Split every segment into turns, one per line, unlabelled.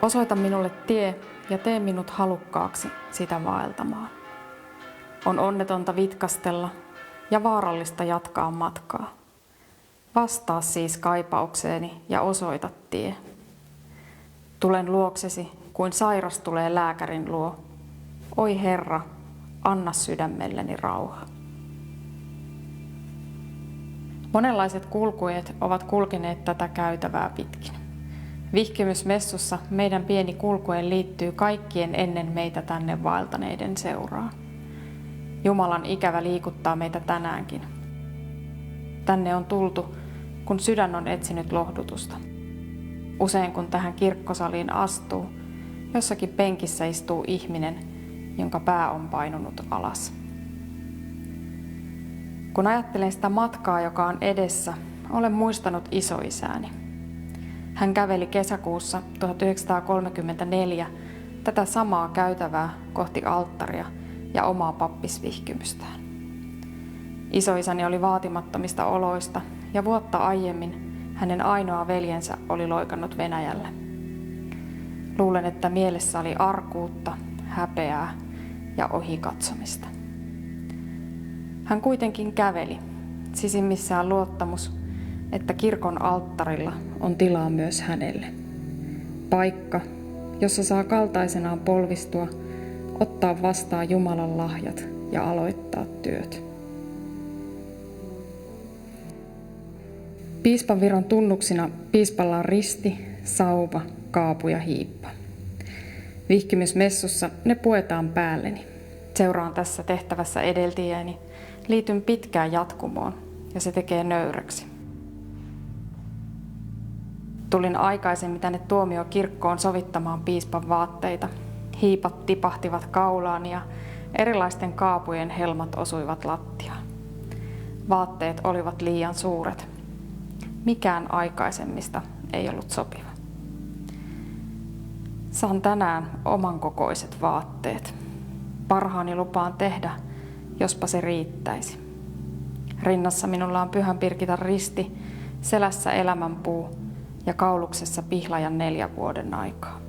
Osoita minulle tie ja tee minut halukkaaksi sitä vaeltamaan. On onnetonta vitkastella ja vaarallista jatkaa matkaa. Vastaa siis kaipaukseeni ja osoita tie. Tulen luoksesi kuin sairas tulee lääkärin luo. Oi Herra, anna sydämelleni rauha. Monenlaiset kulkujat ovat kulkeneet tätä käytävää pitkin. Vihkimysmessussa meidän pieni kulkue liittyy kaikkien ennen meitä tänne vaeltaneiden seuraan. Jumalan ikävä liikuttaa meitä tänäänkin. Tänne on tultu, kun sydän on etsinyt lohdutusta. Usein kun tähän kirkkosaliin astuu, jossakin penkissä istuu ihminen, jonka pää on painunut alas. Kun ajattelen sitä matkaa, joka on edessä, olen muistanut isoisääni. Hän käveli kesäkuussa 1934 tätä samaa käytävää kohti alttaria ja omaa pappisvihkimystään. Isoisäni oli vaatimattomista oloista ja vuotta aiemmin hänen ainoa veljensä oli loikannut Venäjälle. Luulen, että mielessä oli arkuutta, häpeää ja ohikatsomista. Hän kuitenkin käveli, sisimmissään luottamus, että kirkon alttarilla on tilaa myös hänelle. Paikka, jossa saa kaltaisenaan polvistua, ottaa vastaan Jumalan lahjat ja aloittaa työt. Piispan viran tunnuksina piispalla on risti, sauva, kaapu ja hiippa. Vihkimysmessussa ne puetaan päälleni. Seuraan tässä tehtävässä edeltäjäni, liityn pitkään jatkumoon ja se tekee nöyräksi. Tulin aikaisemmin tänne tuomiokirkkoon sovittamaan piispan vaatteita. Hiipat tipahtivat kaulaani ja erilaisten kaapujen helmat osuivat lattiaan. Vaatteet olivat liian suuret. Mikään aikaisemmista ei ollut sopiva. Saan tänään oman kokoiset vaatteet. Parhaani lupaan tehdä, jospa se riittäisi. Rinnassa minulla on Pyhän Birgitan risti, selässä elämänpuu ja kauluksessa pihlajan 4 vuoden aikaa.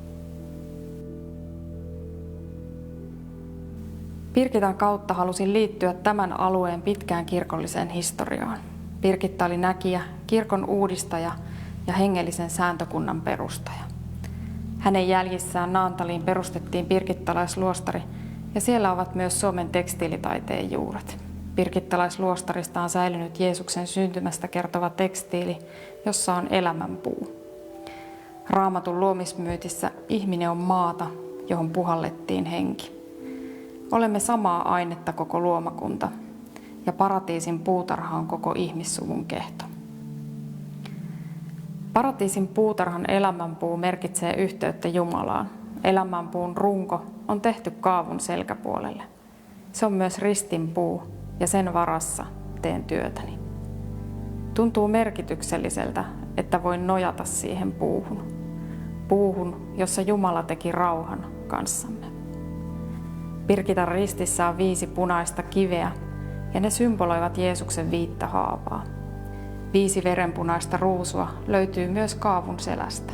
Birgitan kautta halusin liittyä tämän alueen pitkään kirkolliseen historiaan. Birgitta oli näkijä, kirkon uudistaja ja hengellisen sääntökunnan perustaja. Hänen jäljissään Naantaliin perustettiin birgittalaisluostari ja siellä ovat myös Suomen tekstiilitaiteen juuret. Birgittalaisluostarista on säilynyt Jeesuksen syntymästä kertova tekstiili, jossa on elämänpuu. Raamatun luomismyytissä ihminen on maata, johon puhallettiin henki. Olemme samaa ainetta koko luomakunta ja paratiisin puutarha on koko ihmissuvun kehto. Paratiisin puutarhan elämänpuu merkitsee yhteyttä Jumalaan. Elämänpuun runko on tehty kaavun selkäpuolelle. Se on myös ristinpuu ja sen varassa teen työtäni. Tuntuu merkitykselliseltä, että voin nojata siihen puuhun. Puuhun, jossa Jumala teki rauhan kanssamme. Birgitan ristissä on 5 punaista kiveä ja ne symboloivat Jeesuksen 5 haavaa. 5 verenpunaista ruusua löytyy myös kaavun selästä.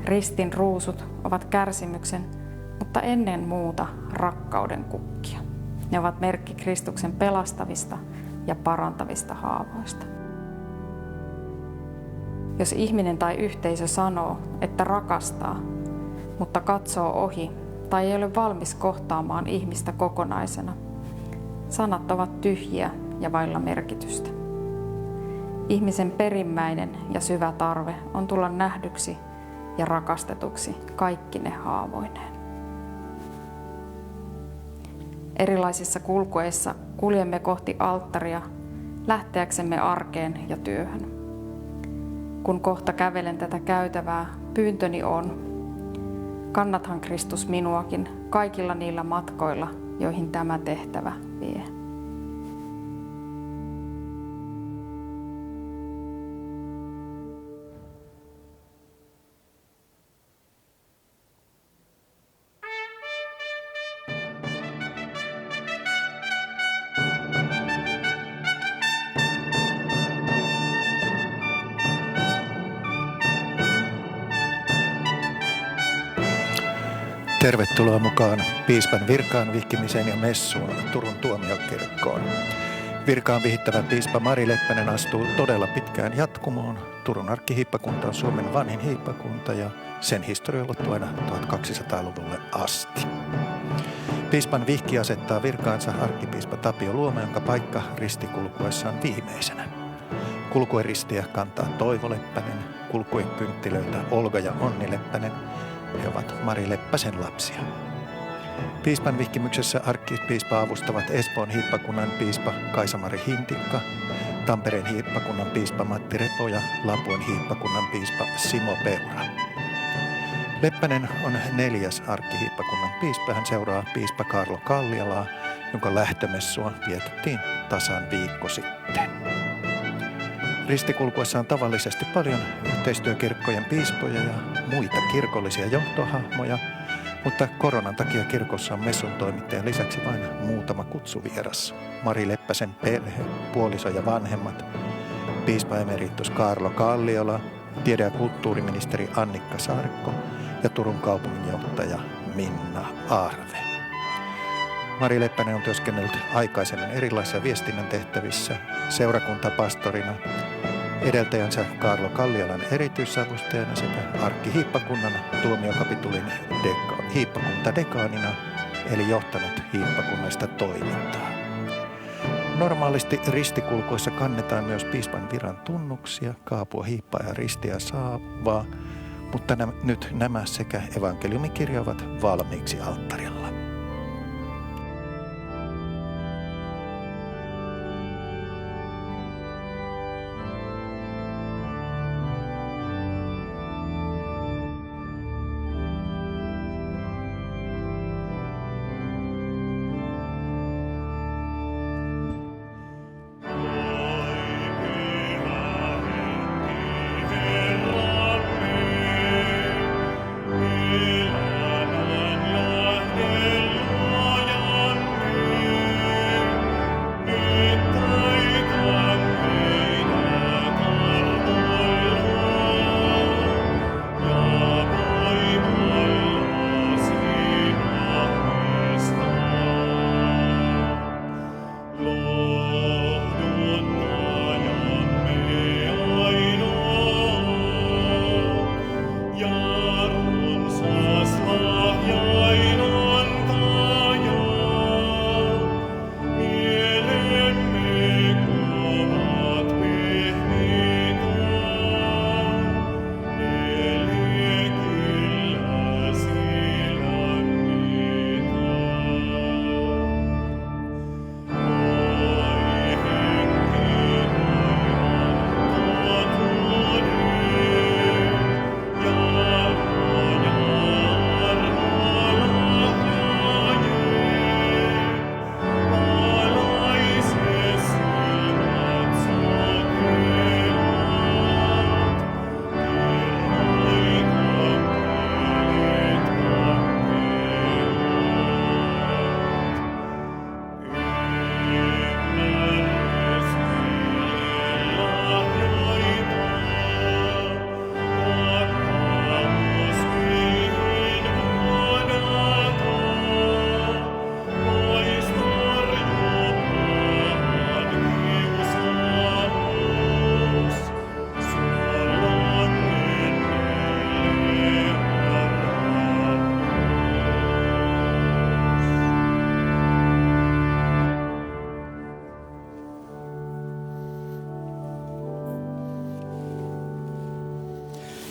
Ristin ruusut ovat kärsimyksen, mutta ennen muuta rakkauden kukkia. Ne ovat merkki Kristuksen pelastavista ja parantavista haavoista. Jos ihminen tai yhteisö sanoo, että rakastaa, mutta katsoo ohi tai ei ole valmis kohtaamaan ihmistä kokonaisena, sanat ovat tyhjiä ja vailla merkitystä. Ihmisen perimmäinen ja syvä tarve on tulla nähdyksi ja rakastetuksi kaikkine haavoineen. Erilaisissa kulkueissa kuljemme kohti alttaria lähteäksemme arkeen ja työhön. Kun kohta kävelen tätä käytävää, pyyntöni on: kannathan Kristus minuakin kaikilla niillä matkoilla, joihin tämä tehtävä vie.
Tervetuloa mukaan piispan virkaan vihkimiseen ja messuun Turun tuomiokirkkoon. Virkaan vihittävä piispa Mari Leppänen astuu todella pitkään jatkumoon. Turun arkkihiippakunta on Suomen vanhin hiippakunta ja sen historia on ollut aina 1200-luvulle asti. Piispan vihki asettaa virkaansa arkkipiispa Tapio Luoma, jonka paikka ristikulkuessa on viimeisenä. Kulkuen ristiä kantaa Toivo Leppänen, kulkuen kynttilöitä Olga ja Onni Leppänen. He ovat Mari Leppäsen lapsia. Piispan vihkimyksessä arkkipiispa avustavat Espoon hiippakunnan piispa Kaisa-Mari Hintikka, Tampereen hiippakunnan piispa Matti Repo ja Lapuan hiippakunnan piispa Simo Peura. Leppänen on 4. arkkihiippakunnan piispa. Hän seuraa piispa Kaarlo Kallialaa, jonka lähtömessua vietettiin tasan viikko sitten. Ristikulkuessa on tavallisesti paljon yhteistyökirkkojen piispoja ja muita kirkollisia johtohahmoja, mutta koronan takia kirkossa on messun toimittajan lisäksi vain muutama kutsuvieras. Mari Leppäsen perhe, puoliso ja vanhemmat, piispa emeritus Kaarlo Kalliola, tiede- ja kulttuuriministeri Annikka Saarikko ja Turun kaupunginjohtaja Minna Aarve. Mari Leppänen on työskennellyt aikaisemmin erilaisissa viestinnän tehtävissä, seurakuntapastorina, edeltäjänsä Kaarlo Kalliolan erityisavustajana sekä arkkihiippakunnan tuomiokapitulin hiippakuntadekaanina, eli johtanut hiippakunnallista toimintaa. Normaalisti ristikulkuissa kannetaan myös piispan viran tunnuksia, kaapua, hiippaa ja ristiä saavaa, mutta nyt nämä sekä evankeliumikirja ovat valmiiksi alttarilla.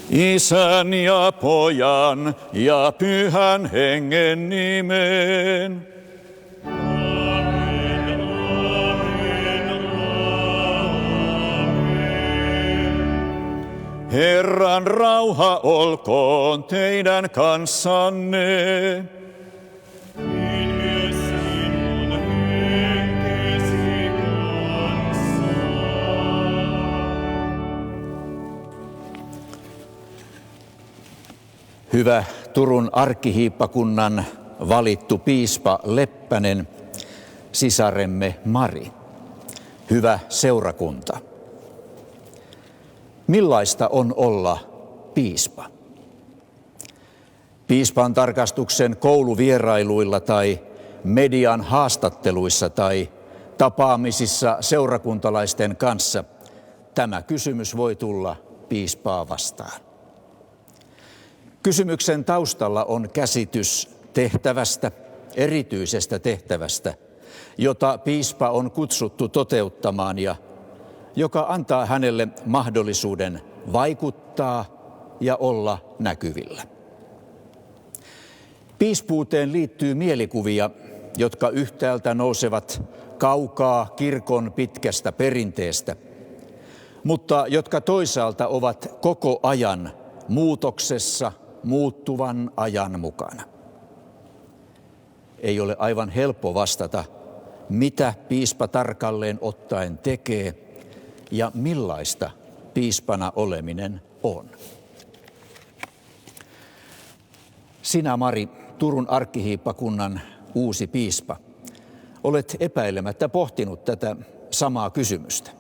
Isän ja Pojan ja Pyhän Hengen nimeen.
Amen, amen, amen.
Herran rauha olkoon teidän kanssanne.
Niin myös sinun henkesi kanssa.
Hyvä Turun arkkihiippakunnan valittu piispa Leppänen, sisaremme Mari. Hyvä seurakunta. Millaista on olla piispa? piispan tarkastuksen kouluvierailuilla tai median haastatteluissa tai tapaamisissa seurakuntalaisten kanssa tämä kysymys voi tulla piispaa vastaan. Kysymyksen taustalla on käsitys tehtävästä, erityisestä tehtävästä, jota piispa on kutsuttu toteuttamaan ja joka antaa hänelle mahdollisuuden vaikuttaa ja olla näkyvillä. Piispuuteen liittyy mielikuvia, jotka yhtäältä nousevat kaukaa kirkon pitkästä perinteestä, mutta jotka toisaalta ovat koko ajan muutoksessa muuttuvan ajan mukana. Ei ole aivan helppo vastata, mitä piispa tarkalleen ottaen tekee ja millaista piispana oleminen on. Sinä, Mari, Turun arkkihiippakunnan uusi piispa, olet epäilemättä pohtinut tätä samaa kysymystä.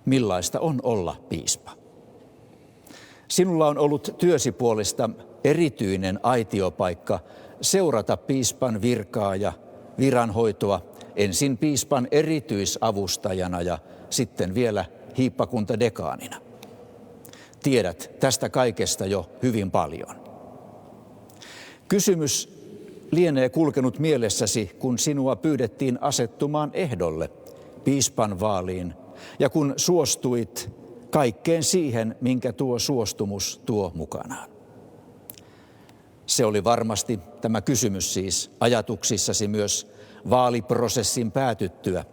Millaista on olla piispa? Sinulla on ollut työsi puolesta erityinen aitiopaikka seurata piispan virkaa ja viranhoitoa ensin piispan erityisavustajana ja sitten vielä hiippakuntadekaanina. Tiedät tästä kaikesta jo hyvin paljon. Kysymys lienee kulkenut mielessäsi, kun sinua pyydettiin asettumaan ehdolle piispan vaaliin ja kun suostuit kaikkeen siihen, minkä tuo suostumus tuo mukanaan. Se oli varmasti tämä kysymys siis ajatuksissasi myös vaaliprosessin päätyttyä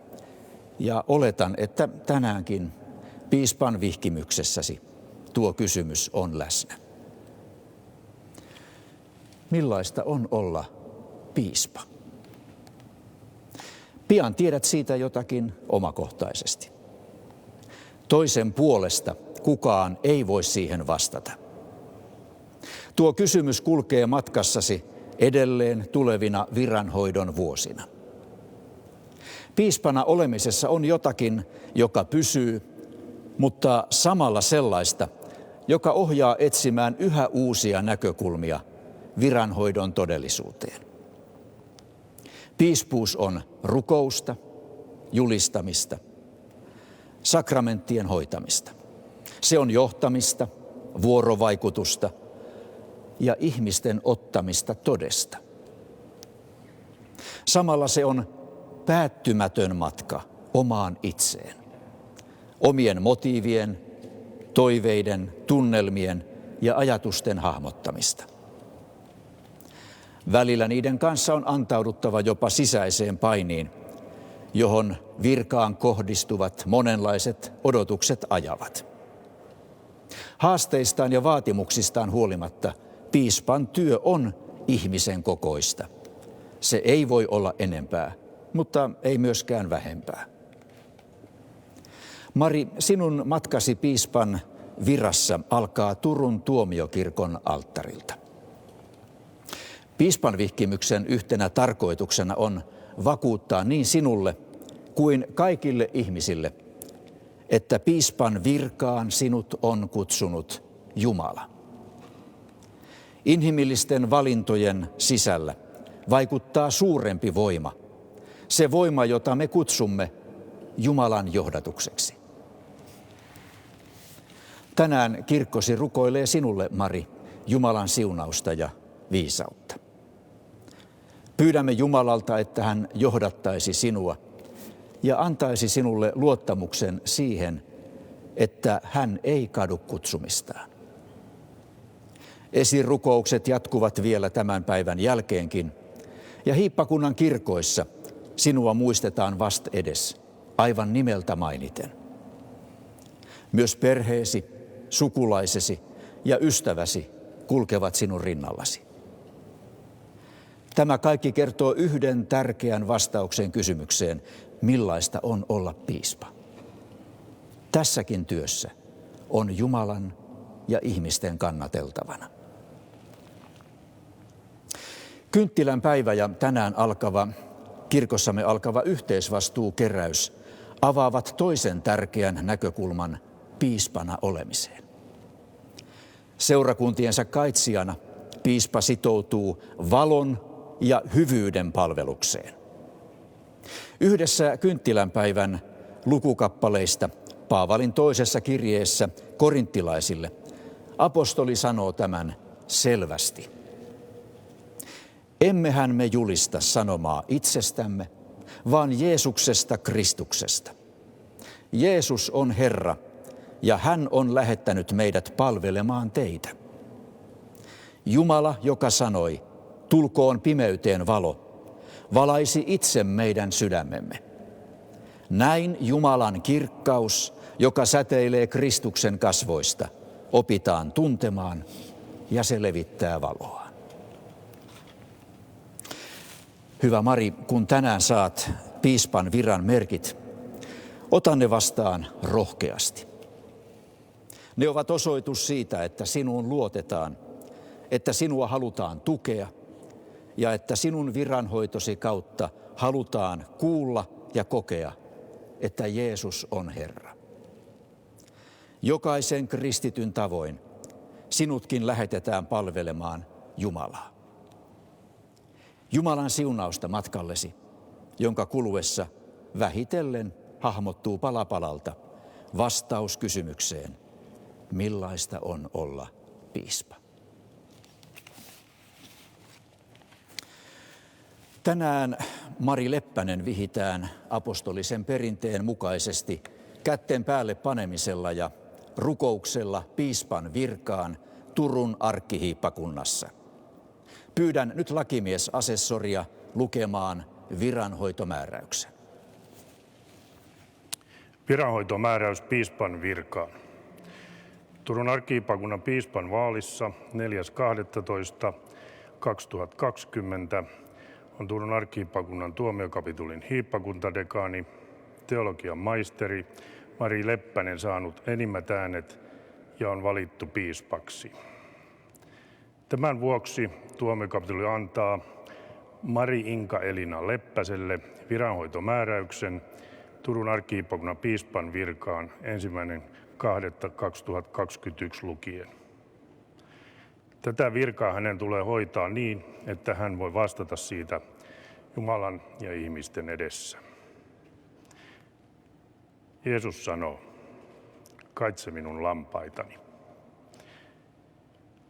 ja oletan, että tänäänkin piispan vihkimyksessäsi tuo kysymys on läsnä. Millaista on olla piispa? Pian tiedät siitä jotakin omakohtaisesti. Toisen puolesta kukaan ei voi siihen vastata. Tuo kysymys kulkee matkassasi edelleen tulevina viranhoidon vuosina. Piispana olemisessa on jotakin, joka pysyy, mutta samalla sellaista, joka ohjaa etsimään yhä uusia näkökulmia viranhoidon todellisuuteen. Piispuus on rukousta, julistamista, sakramenttien hoitamista. Se on johtamista, vuorovaikutusta ja ihmisten ottamista todesta. Samalla se on päättymätön matka omaan itseen, omien motiivien, toiveiden, tunnelmien ja ajatusten hahmottamista. Välillä niiden kanssa on antauduttava jopa sisäiseen painiin, johon virkaan kohdistuvat monenlaiset odotukset ajavat. Haasteistaan ja vaatimuksistaan huolimatta piispan työ on ihmisen kokoista. Se ei voi olla enempää, mutta ei myöskään vähempää. Mari, sinun matkasi piispan virassa alkaa Turun tuomiokirkon alttarilta. Piispan vihkimyksen yhtenä tarkoituksena on vakuuttaa niin sinulle kuin kaikille ihmisille, että piispan virkaan sinut on kutsunut Jumala. Inhimillisten valintojen sisällä vaikuttaa suurempi voima, se voima, jota me kutsumme Jumalan johdatukseksi. Tänään kirkkosi rukoilee sinulle, Mari, Jumalan siunausta ja viisautta. Pyydämme Jumalalta, että hän johdattaisi sinua ja antaisi sinulle luottamuksen siihen, että hän ei kadu kutsumistaan. Esirukoukset jatkuvat vielä tämän päivän jälkeenkin, ja hiippakunnan kirkoissa sinua muistetaan vastedes, aivan nimeltä mainiten. Myös perheesi, sukulaisesi ja ystäväsi kulkevat sinun rinnallasi. Tämä kaikki kertoo yhden tärkeän vastauksen kysymykseen, millaista on olla piispa. Tässäkin työssä on Jumalan ja ihmisten kannateltavana. Kynttilän päivä ja tänään kirkossamme alkava yhteisvastuukeräys avaavat toisen tärkeän näkökulman piispana olemiseen. Seurakuntiensa kaitsijana piispa sitoutuu valon ja hyvyyden palvelukseen. Yhdessä kynttilänpäivän lukukappaleista Paavalin toisessa kirjeessä korinttilaisille apostoli sanoo tämän selvästi. Emmehän me julista sanomaa itsestämme, vaan Jeesuksesta Kristuksesta. Jeesus on Herra, ja hän on lähettänyt meidät palvelemaan teitä. Jumala, joka sanoi, tulkoon pimeyteen valo, valaisi itse meidän sydämemme. Näin Jumalan kirkkaus, joka säteilee Kristuksen kasvoista, opitaan tuntemaan ja se levittää valoa. Hyvä Mari, kun tänään saat piispan viran merkit, ota ne vastaan rohkeasti. Ne ovat osoitus siitä, että sinuun luotetaan, että sinua halutaan tukea ja että sinun viranhoitosi kautta halutaan kuulla ja kokea, että Jeesus on Herra. Jokaisen kristityn tavoin sinutkin lähetetään palvelemaan Jumalaa. Jumalan siunausta matkallesi, jonka kuluessa vähitellen hahmottuu pala palalta vastaus kysymykseen, millaista on olla piispa. Tänään Mari Leppänen vihitään apostolisen perinteen mukaisesti kätten päälle panemisella ja rukouksella piispan virkaan Turun arkkihiippakunnassa. Pyydän nyt lakimiesasessoria lukemaan viranhoitomääräyksen.
Viranhoitomääräys piispan virkaan. Turun arkkihiippakunnan piispan vaalissa 4.12.2020 on Turun arkkihiippakunnan tuomiokapitulin hiippakuntadekaani, teologian maisteri Mari Leppänen saanut enimmät äänet ja on valittu piispaksi. Tämän vuoksi tuomiokapituli antaa Mari Inka Elina Leppäselle viranhoitomääräyksen Turun arkkihiippakunnan piispan virkaan 1.2.2021 lukien. Tätä virkaa hänen tulee hoitaa niin, että hän voi vastata siitä Jumalan ja ihmisten edessä. Jeesus sanoo, kaitse minun lampaitani.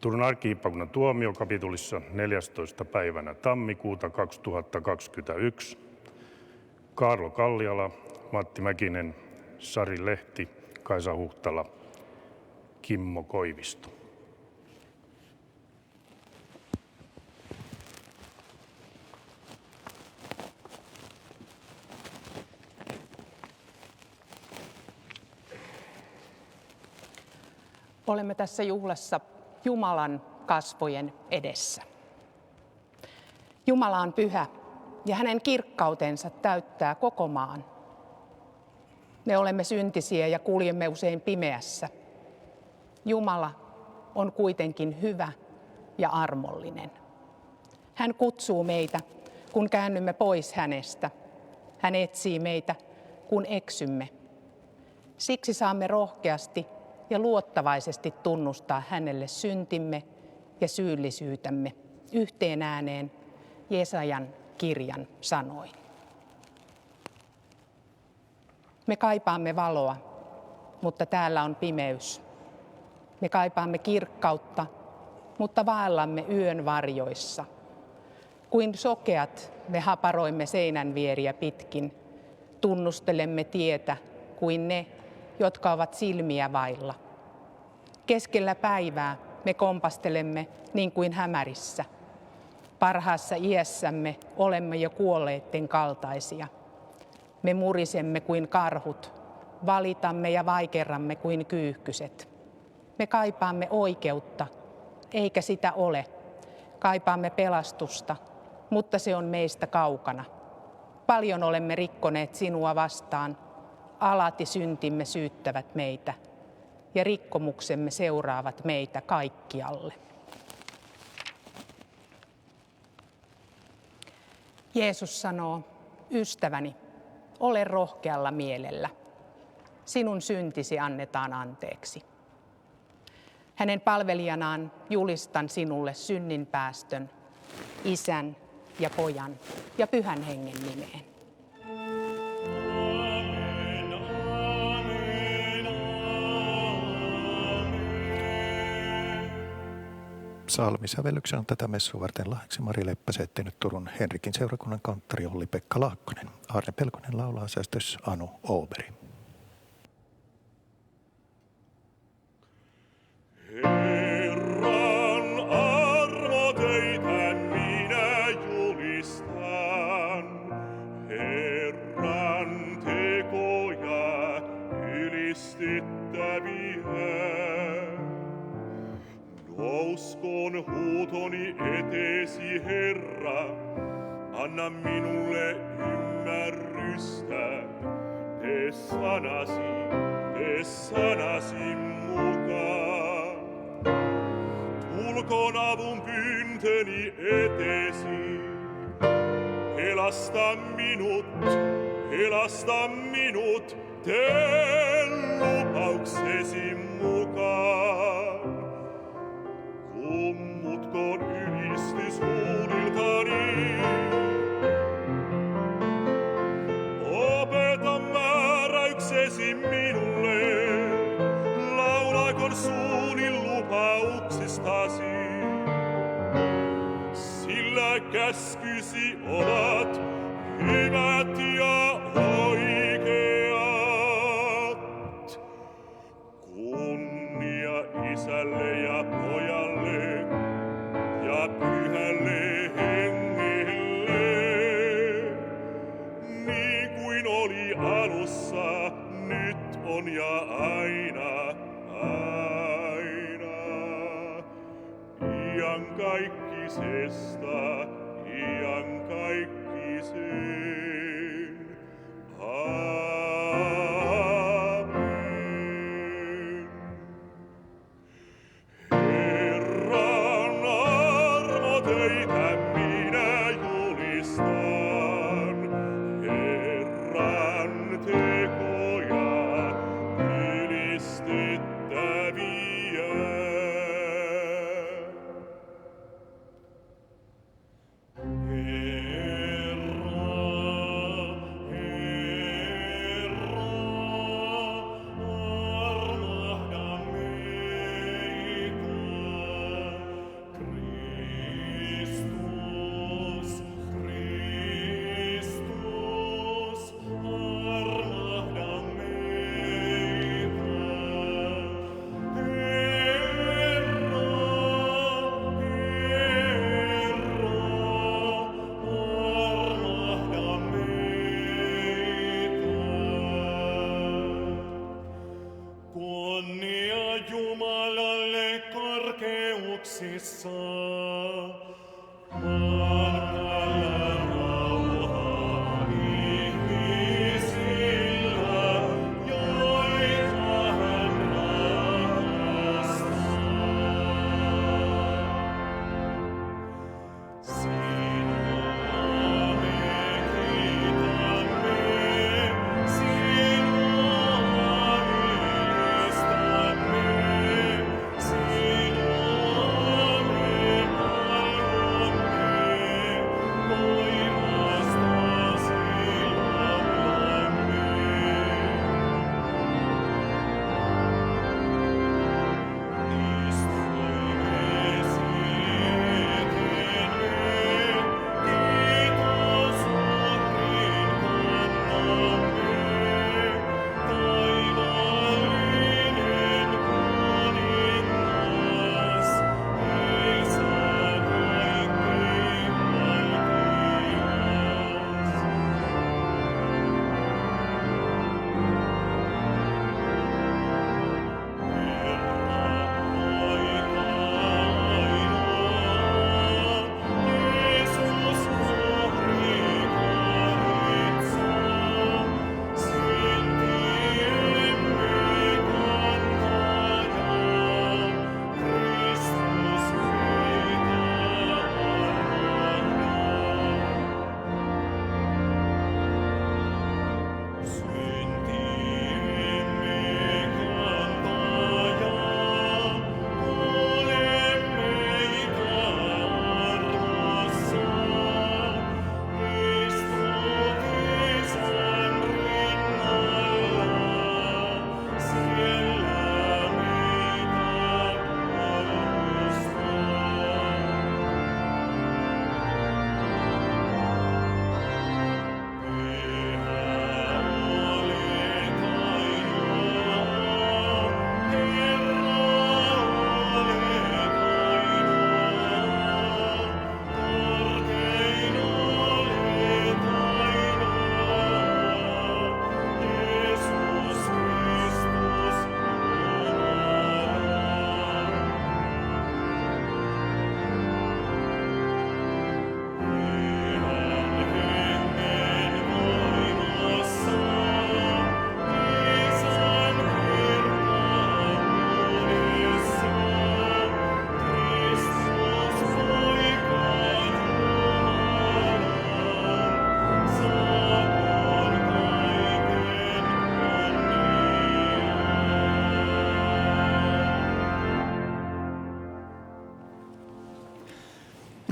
Turun arkkihiippakunnan tuomiokapitulissa 14. päivänä tammikuuta 2021 Kaarlo Kalliala, Matti Mäkinen, Sari Lehti, Kaisa Huhtala, Kimmo Koivisto.
Olemme tässä juhlassa Jumalan kasvojen edessä. Jumala on pyhä ja hänen kirkkautensa täyttää koko maan. Me olemme syntisiä ja kuljemme usein pimeässä. Jumala on kuitenkin hyvä ja armollinen. Hän kutsuu meitä, kun käännymme pois hänestä. Hän etsii meitä, kun eksymme. Siksi saamme rohkeasti ja luottavaisesti tunnustaa hänelle syntimme ja syyllisyytämme yhteen ääneen Jesajan kirjan sanoin. Me kaipaamme valoa, mutta täällä on pimeys. Me kaipaamme kirkkautta, mutta vaellamme yön varjoissa. Kuin sokeat me haparoimme seinänvieriä pitkin, tunnustelemme tietä kuin ne, jotka ovat silmiä vailla. Keskellä päivää me kompastelemme niin kuin hämärissä. Parhaassa iässämme olemme jo kuolleitten kaltaisia. Me murisemme kuin karhut, valitamme ja vaikerramme kuin kyyhkyset. Me kaipaamme oikeutta, eikä sitä ole. Kaipaamme pelastusta, mutta se on meistä kaukana. Paljon olemme rikkoneet sinua vastaan. Alati syntimme syyttävät meitä ja rikkomuksemme seuraavat meitä kaikkialle. Jeesus sanoo, ystäväni, ole rohkealla mielellä. Sinun syntisi annetaan anteeksi. Hänen palvelijanaan julistan sinulle synninpäästön, Isän ja Pojan ja Pyhän Hengen nimeen.
Amen, amen, amen.
Psalmisävellyksen on tätä messua varten lahjaksi Mari Leppäsen tehnyt Turun Henrikin seurakunnan kanttori Olli-Pekka Laakkonen. Arne Pelkonen laulaa säästössä Anu Ooberi.
Herran armotöitä minä julistan, Herran tekoja ylistettäviä. Nouskoon huutoni eteesi, Herra, anna minulle ymmärrystä. Tee sanasi mukaan. Tulkoon avun pyyntöni eteesi. Pelasta minut, tee lupauksesi mukaan. Kummutkoon ylistys huuliltani. Opeta määräyksesi minulle, laulakoon suuni lupauksistasi. Sillä käskysi ovat hyvät ja oikeat. Kunnia Isälle ja Pojalle ja Pyhälle Hengelle, niin kuin oli alussa, nyt on ja aina. Iankaikkisesta, iankaikkiseen. Amen. Herran armotöitä minä julistan, Herran tekoja ylistettäviä. Kunnia Jumalalle korkeuksissa, maanpäällä rauha ihmisillä, joita hän rakastaa. Sinua me kiitämme, sinua ylistämme, sinua me palvomme.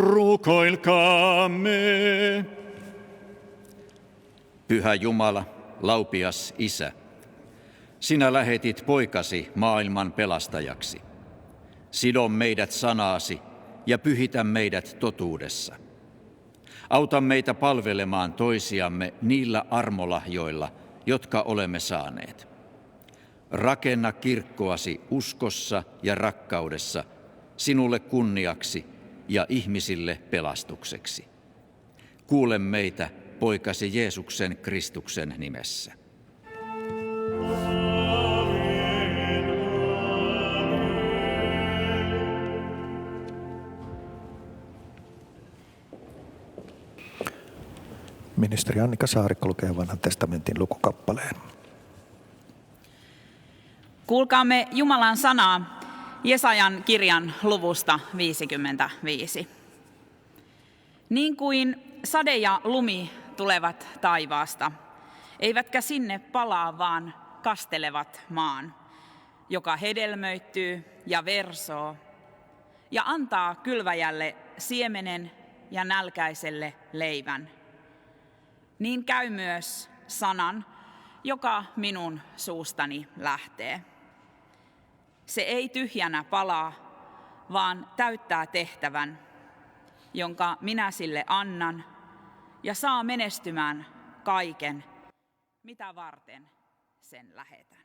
Rukoilkaamme. Pyhä Jumala, laupias Isä, sinä lähetit poikasi maailman pelastajaksi. Sido meidät sanaasi ja pyhitä meidät totuudessa. Auta meitä palvelemaan toisiamme niillä armolahjoilla, jotka olemme saaneet. Rakenna kirkkoasi uskossa ja rakkaudessa, sinulle kunniaksi ja ihmisille pelastukseksi. Kuule meitä poikasi Jeesuksen Kristuksen nimessä.
Ministeri Annika Saarikko lukee Vanhan testamentin lukukappaleen.
Kuulkaamme Jumalan sanaa Jesajan kirjan luvusta 55. Niin kuin sade ja lumi tulevat taivaasta, eivätkä sinne palaa, vaan kastelevat maan, joka hedelmöittyy ja versoo ja antaa kylväjälle siemenen ja nälkäiselle leivän. Niin käy myös sanan, joka minun suustani lähtee. Se ei tyhjänä palaa, vaan täyttää tehtävän, jonka minä sille annan, ja saa menestymään kaiken, mitä varten sen lähetän.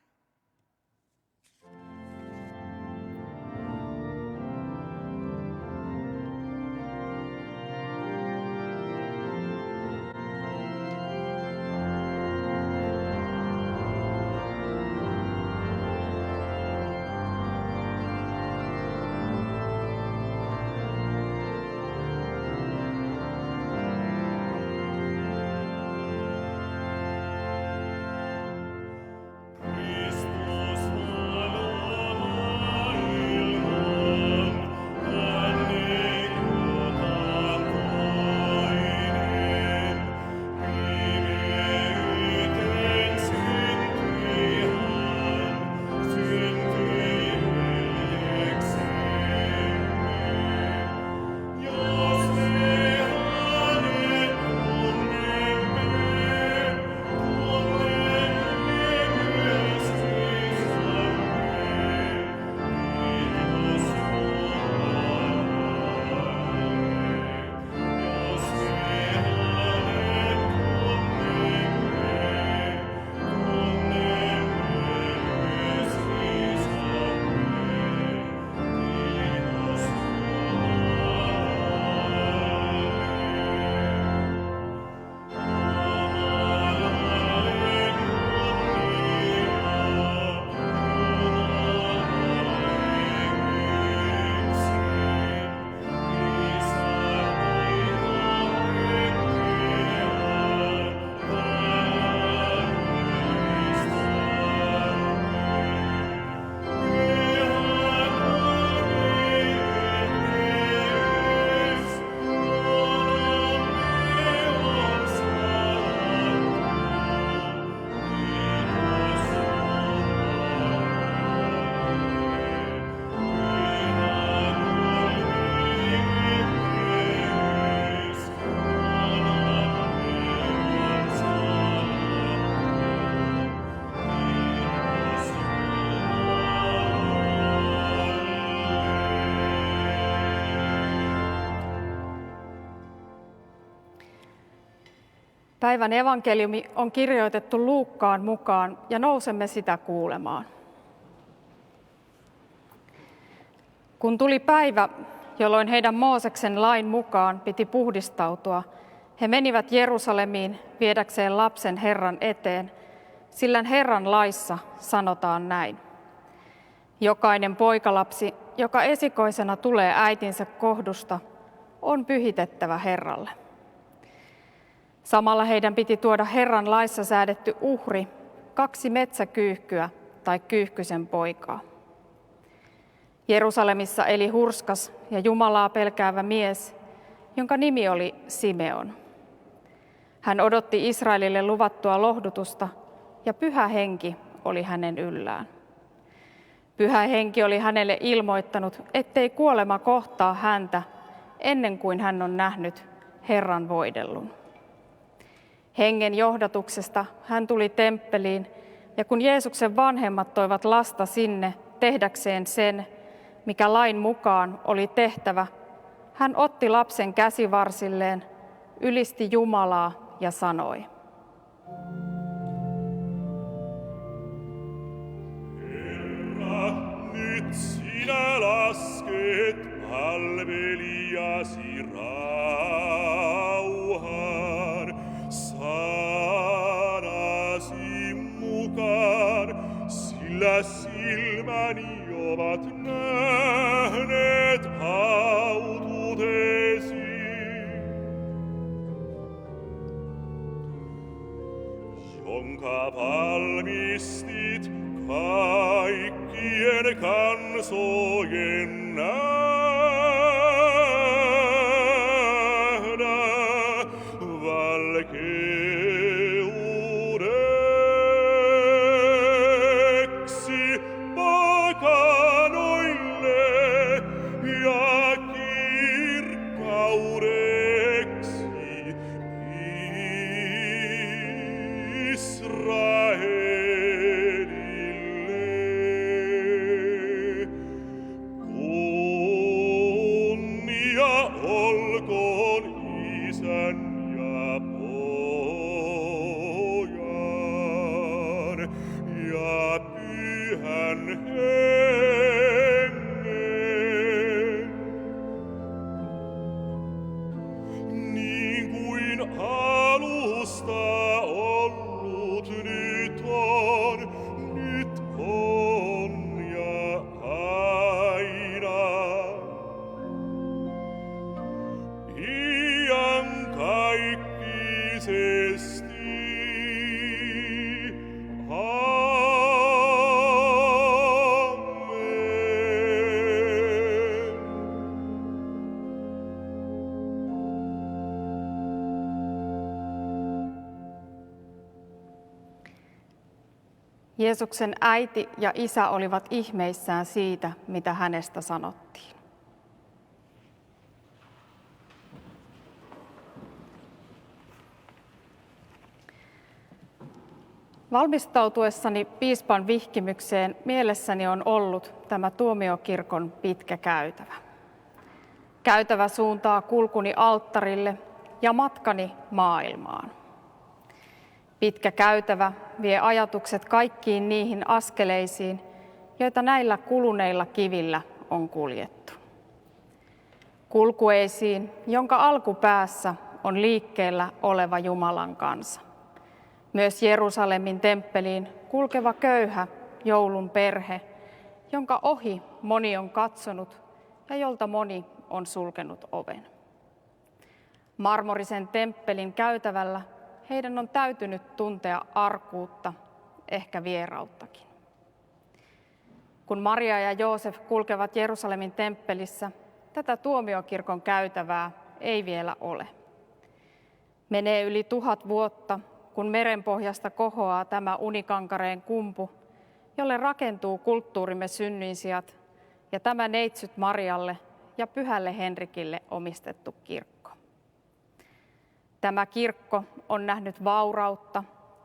Päivän evankeliumi on kirjoitettu Luukkaan mukaan ja nousemme sitä kuulemaan. Kun tuli päivä, jolloin heidän Mooseksen lain mukaan piti puhdistautua, he menivät Jerusalemiin viedäkseen lapsen Herran eteen, sillä Herran laissa sanotaan näin. Jokainen poikalapsi, joka esikoisena tulee äitinsä kohdusta, on pyhitettävä Herralle. Samalla heidän piti tuoda Herran laissa säädetty uhri, 2 metsäkyyhkyä tai kyyhkysen poikaa. Jerusalemissa eli hurskas ja Jumalaa pelkäävä mies, jonka nimi oli Simeon. Hän odotti Israelille luvattua lohdutusta ja Pyhä Henki oli hänen yllään. Pyhä Henki oli hänelle ilmoittanut, ettei kuolema kohtaa häntä ennen kuin hän on nähnyt Herran voidellun. Hengen johdatuksesta hän tuli temppeliin, ja kun Jeesuksen vanhemmat toivat lasta sinne tehdäkseen sen, mikä lain mukaan oli tehtävä, hän otti lapsen käsivarsilleen, ylisti Jumalaa ja sanoi:
Herra, nyt sinä lasket palvelijasi rauhaan, sanasi mukaan, sillä silmäni ovat nähneet autuutesi. Jonka valmistit kaikkien kansojen nähdä valkeudeksi pakanoille ja kirkkaudeksi Israelille. Kunnia olkoon Isän ja Pojan ja Pyhän Hengen, niin kuin alusta ollut nyt on ja aina. Iankaikkisesti. Amen.
Jeesuksen äiti ja isä olivat ihmeissään siitä, mitä hänestä sanottiin. Valmistautuessani piispan vihkimykseen mielessäni on ollut tämä tuomiokirkon pitkä käytävä. Käytävä suuntaa kulkuni alttarille ja matkani maailmaan. Pitkä käytävä vie ajatukset kaikkiin niihin askeleisiin, joita näillä kuluneilla kivillä on kuljettu. Kulkueisiin, jonka alkupäässä on liikkeellä oleva Jumalan kansa. Myös Jerusalemin temppeliin kulkeva köyhä joulun perhe, jonka ohi moni on katsonut ja jolta moni on sulkenut oven. Marmorisen temppelin käytävällä heidän on täytynyt tuntea arkuutta, ehkä vierauttakin. Kun Maria ja Joosef kulkevat Jerusalemin temppelissä, tätä tuomiokirkon käytävää ei vielä ole. Menee yli 1000 vuotta, kun merenpohjasta kohoaa tämä unikankareen kumpu, jolle rakentuu kulttuurimme synnyinsijat ja tämä neitsyt Marialle ja Pyhälle Henrikille omistettu kirkko. Tämä kirkko on nähnyt vaurautta,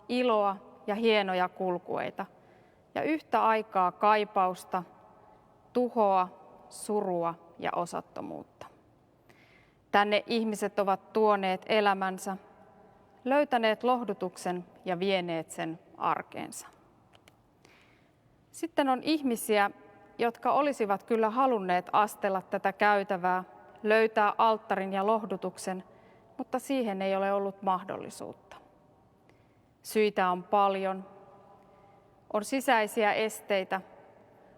iloa ja hienoja kulkueita ja yhtä aikaa kaipausta, tuhoa, surua ja osattomuutta. Tänne ihmiset ovat tuoneet elämänsä, löytäneet lohdutuksen ja vieneet sen arkeensa. Sitten on ihmisiä, jotka olisivat kyllä halunneet astella tätä käytävää, löytää alttarin ja lohdutuksen, mutta siihen ei ole ollut mahdollisuutta. Syitä on paljon, on sisäisiä esteitä,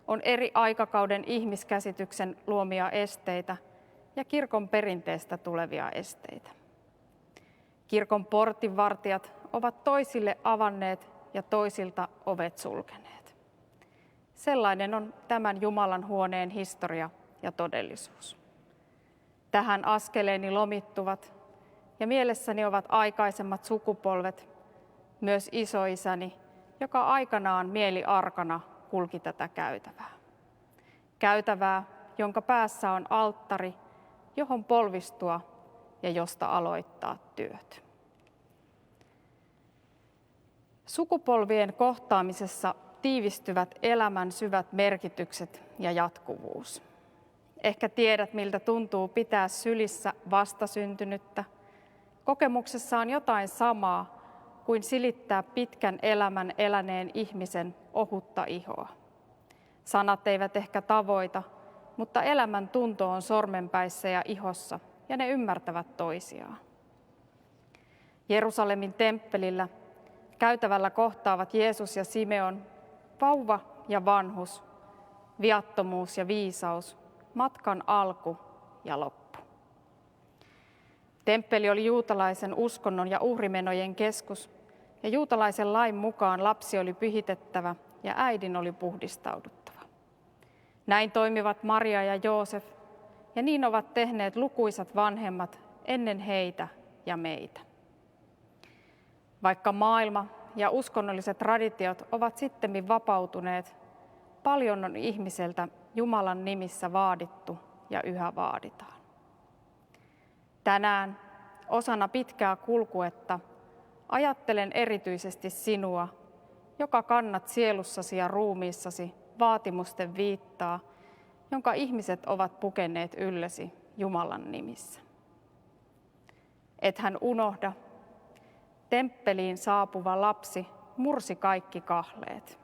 on eri aikakauden ihmiskäsityksen luomia esteitä ja kirkon perinteestä tulevia esteitä. Kirkon portinvartijat ovat toisille avanneet ja toisilta ovet sulkeneet. Sellainen on tämän Jumalan huoneen historia ja todellisuus. Tähän askeleeni lomittuvat ja mielessäni ovat aikaisemmat sukupolvet, myös isoisäni, joka aikanaan mieli arkana kulki tätä käytävää. Käytävää, jonka päässä on alttari, johon polvistua ja josta aloittaa työt. Sukupolvien kohtaamisessa tiivistyvät elämän syvät merkitykset ja jatkuvuus. Ehkä tiedät, miltä tuntuu pitää sylissä vastasyntynyttä. Kokemuksessa on jotain samaa kuin silittää pitkän elämän eläneen ihmisen ohutta ihoa. Sanat eivät ehkä tavoita, mutta elämän tunto on sormenpäissä ja ihossa, ja ne ymmärtävät toisiaan. Jerusalemin temppelillä käytävällä kohtaavat Jeesus ja Simeon, vauva ja vanhus, viattomuus ja viisaus, matkan alku ja loppu. Temppeli oli juutalaisen uskonnon ja uhrimenojen keskus, ja juutalaisen lain mukaan lapsi oli pyhitettävä ja äidin oli puhdistauduttava. Näin toimivat Maria ja Joosef, ja niin ovat tehneet lukuisat vanhemmat ennen heitä ja meitä. Vaikka maailma ja uskonnolliset traditiot ovat sittemmin vapautuneet, paljon on ihmiseltä Jumalan nimissä vaadittu ja yhä vaaditaan. Tänään osana pitkää kulkuetta ajattelen erityisesti sinua, joka kannat sielussasi ja ruumiissasi vaatimusten viittaa, jonka ihmiset ovat pukeneet yllesi Jumalan nimissä. Et hän unohda, temppeliin saapuva lapsi mursi kaikki kahleet.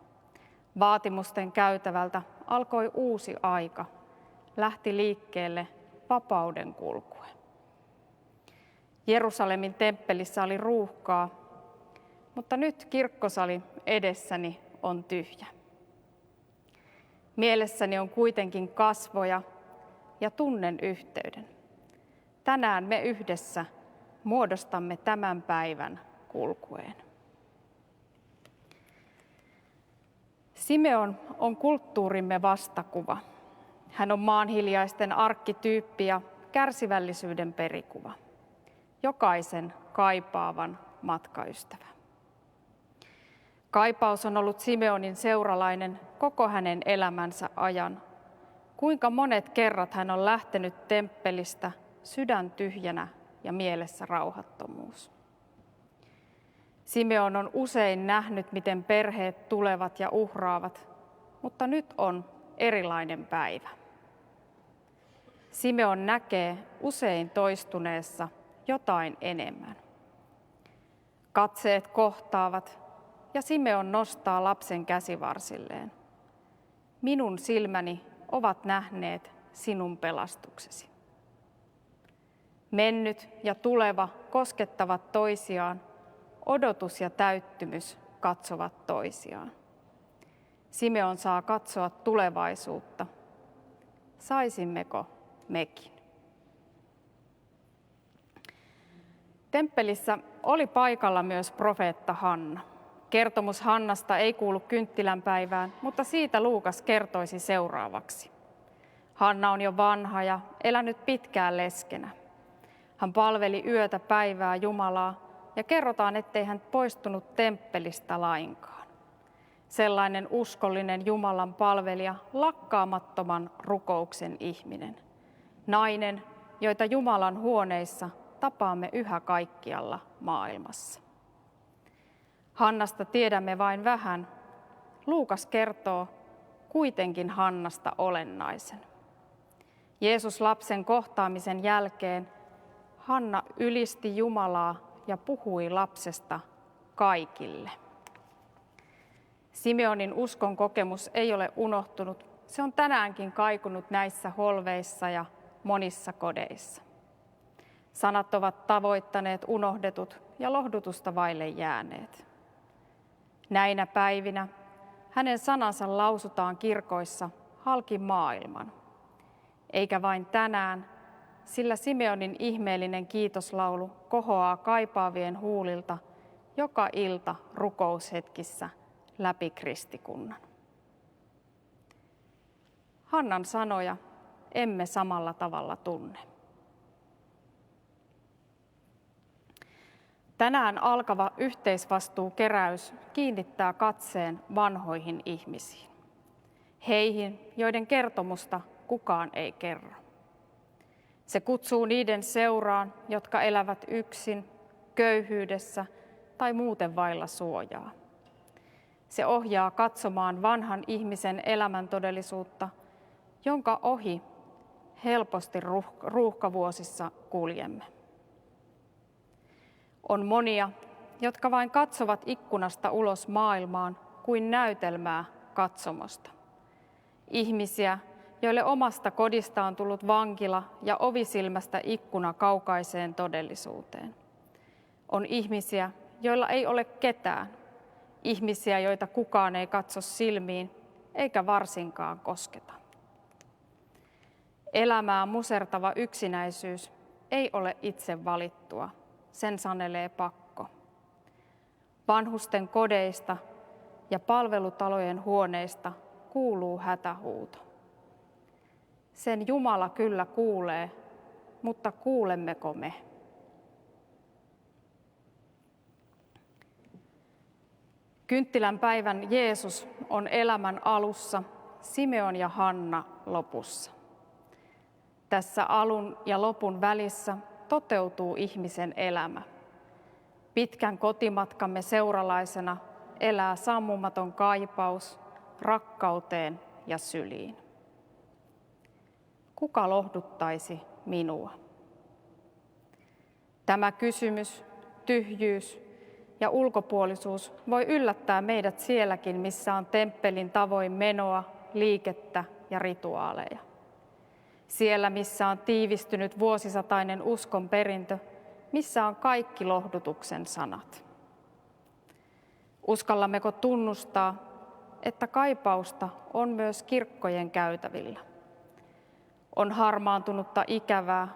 Vaatimusten käytävältä alkoi uusi aika, lähti liikkeelle vapauden kulkue. Jerusalemin temppelissä oli ruuhkaa, mutta nyt kirkkosali edessäni on tyhjä. Mielessäni on kuitenkin kasvoja ja tunnen yhteyden. Tänään me yhdessä muodostamme tämän päivän kulkueen. Simeon on kulttuurimme vastakuva. Hän on maanhiljaisten arkkityyppi ja kärsivällisyyden perikuva. Jokaisen kaipaavan matkaystävä. Kaipaus on ollut Simeonin seuralainen koko hänen elämänsä ajan. Kuinka monet kerrat hän on lähtenyt temppelistä sydän tyhjänä ja mielessä rauhattomuus. Simeon on usein nähnyt, miten perheet tulevat ja uhraavat, mutta nyt on erilainen päivä. Simeon näkee usein toistuneessa jotain enemmän. Katseet kohtaavat ja Simeon nostaa lapsen käsivarsilleen. Minun silmäni ovat nähneet sinun pelastuksesi. Mennyt ja tuleva koskettavat toisiaan, odotus ja täyttymys katsovat toisiaan. Simeon saa katsoa tulevaisuutta. Saisimmeko mekin? Temppelissä oli paikalla myös profeetta Hanna. Kertomus Hannasta ei kuulu kynttilänpäivään, mutta siitä Luukas kertoisi seuraavaksi. Hanna on jo vanha ja elänyt pitkään leskenä. Hän palveli yötä päivää Jumalaa ja kerrotaan, ettei hän poistunut temppelistä lainkaan. Sellainen uskollinen Jumalan palvelija, lakkaamattoman rukouksen ihminen. Nainen, joita Jumalan huoneissa tapaamme yhä kaikkialla maailmassa. Hannasta tiedämme vain vähän. Luukas kertoo kuitenkin Hannasta olennaisen. Jeesus lapsen kohtaamisen jälkeen Hanna ylisti Jumalaa ja puhui lapsesta kaikille. Simeonin uskon kokemus ei ole unohtunut. Se on tänäänkin kaikunut näissä holveissa ja monissa kodeissa. Sanat ovat tavoittaneet unohdetut ja lohdutusta vaille jääneet. Näinä päivinä hänen sanansa lausutaan kirkoissa halki maailman. Eikä vain tänään, sillä Simeonin ihmeellinen kiitoslaulu kohoaa kaipaavien huulilta joka ilta rukoushetkissä läpi kristikunnan. Hannan sanoja emme samalla tavalla tunne. Tänään alkava yhteisvastuukeräys kiinnittää katseen vanhoihin ihmisiin. Heihin, joiden kertomusta kukaan ei kerro. Se kutsuu niiden seuraan, jotka elävät yksin, köyhyydessä tai muuten vailla suojaa. Se ohjaa katsomaan vanhan ihmisen elämän todellisuutta, jonka ohi helposti ruuhkavuosissa kuljemme. On monia, jotka vain katsovat ikkunasta ulos maailmaan kuin näytelmää katsomosta. Ihmisiä, joille omasta kodista on tullut vankila ja ovisilmästä ikkuna kaukaiseen todellisuuteen. On ihmisiä, joilla ei ole ketään. Ihmisiä, joita kukaan ei katso silmiin eikä varsinkaan kosketa. Elämää musertava yksinäisyys ei ole itse valittua, sen sanelee pakko. Vanhusten kodeista ja palvelutalojen huoneista kuuluu hätähuuto. Sen Jumala kyllä kuulee, mutta kuulemmeko me? Kynttilän päivän Jeesus on elämän alussa, Simeon ja Hanna lopussa. Tässä alun ja lopun välissä toteutuu ihmisen elämä. Pitkän kotimatkamme seuralaisena elää sammumaton kaipaus rakkauteen ja syliin. Kuka lohduttaisi minua? Tämä kysymys, tyhjyys ja ulkopuolisuus voi yllättää meidät sielläkin, missä on temppelin tavoin menoa, liikettä ja rituaaleja. Siellä, missä on tiivistynyt vuosisatainen uskon perintö, missä on kaikki lohdutuksen sanat. Uskallammeko tunnustaa, että kaipausta on myös kirkkojen käytävillä? On harmaantunutta ikävää,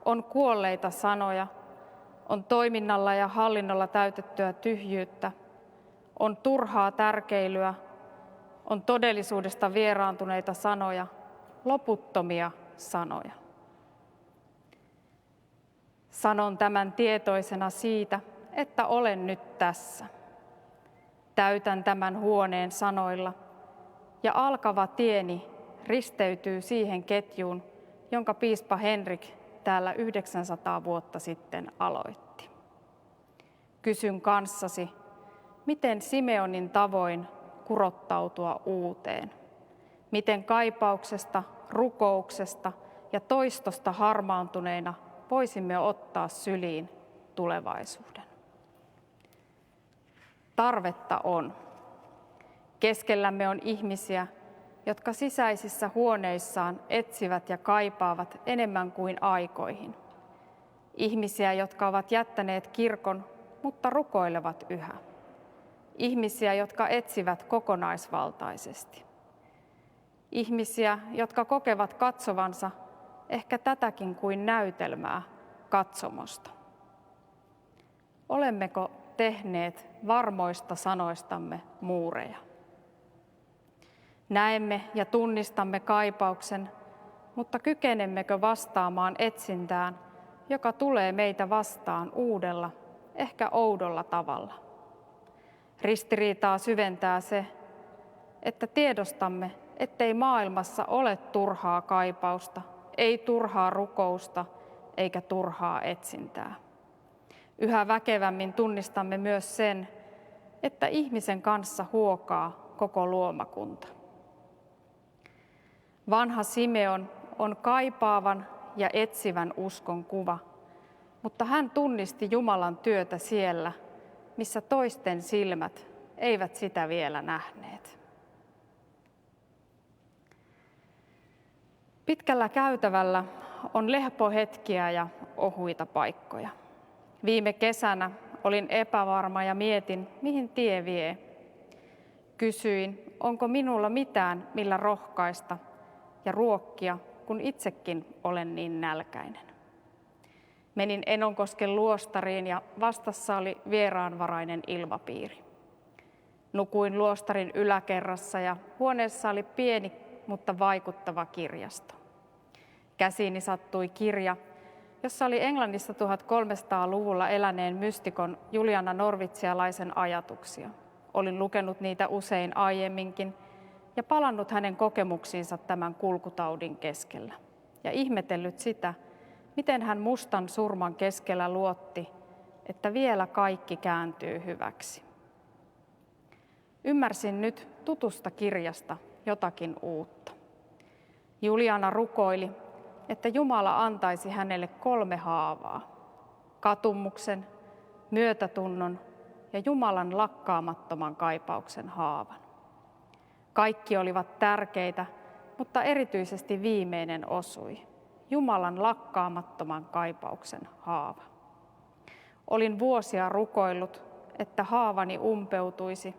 on kuolleita sanoja, on toiminnalla ja hallinnolla täytettyä tyhjyyttä, on turhaa tärkeilyä, on todellisuudesta vieraantuneita sanoja, loputtomia sanoja. Sanon tämän tietoisena siitä, että olen nyt tässä. Täytän tämän huoneen sanoilla ja alkava tieni risteytyy siihen ketjuun, jonka piispa Henrik täällä 900 vuotta sitten aloitti. Kysyn kanssasi, miten Simeonin tavoin kurottautua uuteen? Miten kaipauksesta, rukouksesta ja toistosta harmaantuneina voisimme ottaa syliin tulevaisuuden? Tarvetta on. Keskellämme on ihmisiä, jotka sisäisissä huoneissaan etsivät ja kaipaavat enemmän kuin aikoihin. Ihmisiä, jotka ovat jättäneet kirkon, mutta rukoilevat yhä. Ihmisiä, jotka etsivät kokonaisvaltaisesti. Ihmisiä, jotka kokevat katsovansa ehkä tätäkin kuin näytelmää katsomosta. Olemmeko tehneet varmoista sanoistamme muureja? Näemme ja tunnistamme kaipauksen, mutta kykenemmekö vastaamaan etsintään, joka tulee meitä vastaan uudella, ehkä oudolla tavalla? Ristiriitaa syventää se, että tiedostamme, ettei maailmassa ole turhaa kaipausta, ei turhaa rukousta eikä turhaa etsintää. Yhä väkevämmin tunnistamme myös sen, että ihmisen kanssa huokaa koko luomakunta. Vanha Simeon on kaipaavan ja etsivän uskon kuva, mutta hän tunnisti Jumalan työtä siellä, missä toisten silmät eivät sitä vielä nähneet. Pitkällä käytävällä on lepohetkiä ja ohuita paikkoja. Viime kesänä olin epävarma ja mietin, mihin tie vie. Kysyin, onko minulla mitään, millä rohkaista ja ruokkia, kun itsekin olen niin nälkäinen. Menin Enonkosken luostariin ja vastassa oli vieraanvarainen ilmapiiri. Nukuin luostarin yläkerrassa ja huoneessa oli pieni, mutta vaikuttava kirjasto. Käsiini sattui kirja, jossa oli Englannissa 1300-luvulla eläneen mystikon Juliana Norvitsialaisen ajatuksia. Olin lukenut niitä usein aiemminkin ja palannut hänen kokemuksiinsa tämän kulkutaudin keskellä. Ja ihmetellyt sitä, miten hän mustan surman keskellä luotti, että vielä kaikki kääntyy hyväksi. Ymmärsin nyt tutusta kirjasta jotakin uutta. Juliana rukoili, että Jumala antaisi hänelle 3 haavaa: katumuksen, myötätunnon ja Jumalan lakkaamattoman kaipauksen haavan. Kaikki olivat tärkeitä, mutta erityisesti viimeinen osui: Jumalan lakkaamattoman kaipauksen haava. Olin vuosia rukoillut, että haavani umpeutuisi,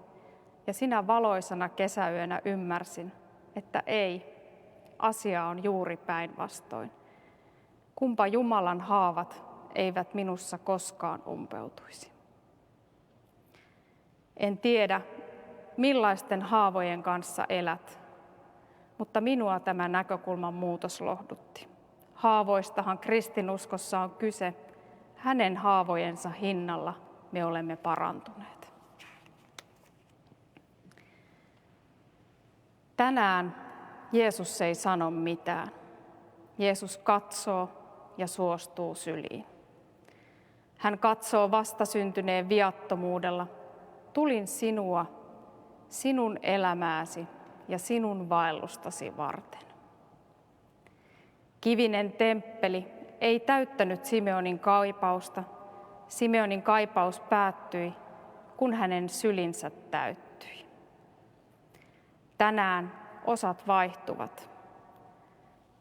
ja sinä valoisana kesäyönä ymmärsin, että ei, asia on juuri päinvastoin. Kumpa Jumalan haavat eivät minussa koskaan umpeutuisi. En tiedä, millaisten haavojen kanssa elät, mutta minua tämä näkökulman muutos lohdutti. Haavoistahan kristinuskossa on kyse. Hänen haavojensa hinnalla me olemme parantuneet. Tänään Jeesus ei sano mitään. Jeesus katsoo ja suostuu syliin. Hän katsoo vastasyntyneen viattomuudella: tulin sinua, sinun elämääsi ja sinun vaellustasi varten. Kivinen temppeli ei täyttänyt Simeonin kaipausta. Simeonin kaipaus päättyi, kun hänen sylinsä täyttyi. Tänään osat vaihtuvat.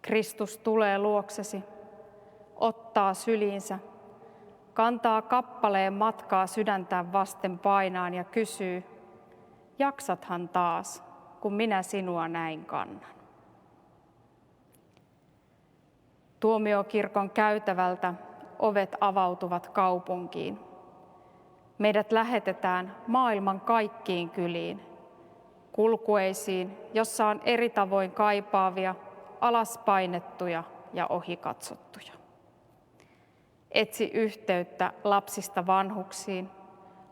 Kristus tulee luoksesi, ottaa syliinsä, kantaa kappaleen matkaa sydäntään vasten painaan ja kysyy: jaksathan taas, kun minä sinua näin kannan. Tuomiokirkon käytävältä ovet avautuvat kaupunkiin. Meidät lähetetään maailman kaikkiin kyliin, kulkueisiin, jossa on eri tavoin kaipaavia, alaspainettuja ja ohikatsottuja. Etsi yhteyttä lapsista vanhuksiin,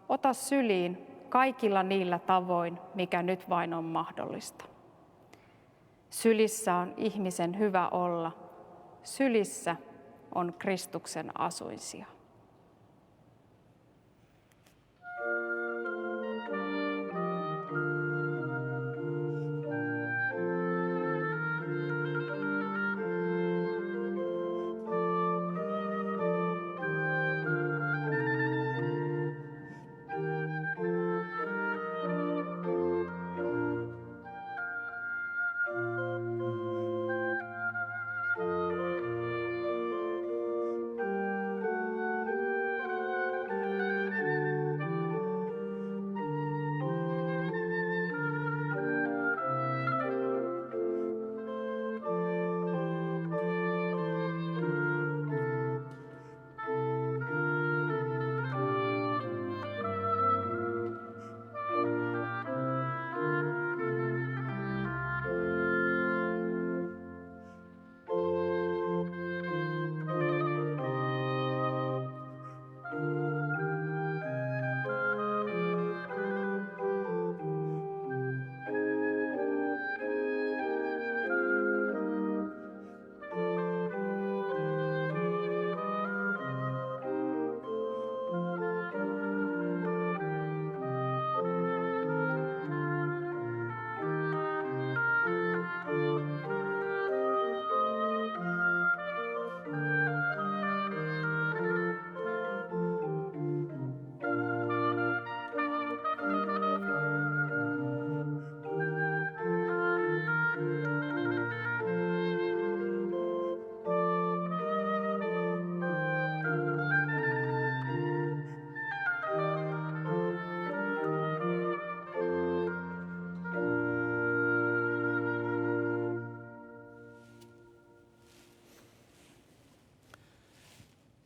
ota syliin kaikilla niillä tavoin, mikä nyt vain on mahdollista. Sylissä on ihmisen hyvä olla. Sylissä on Kristuksen asuinsija.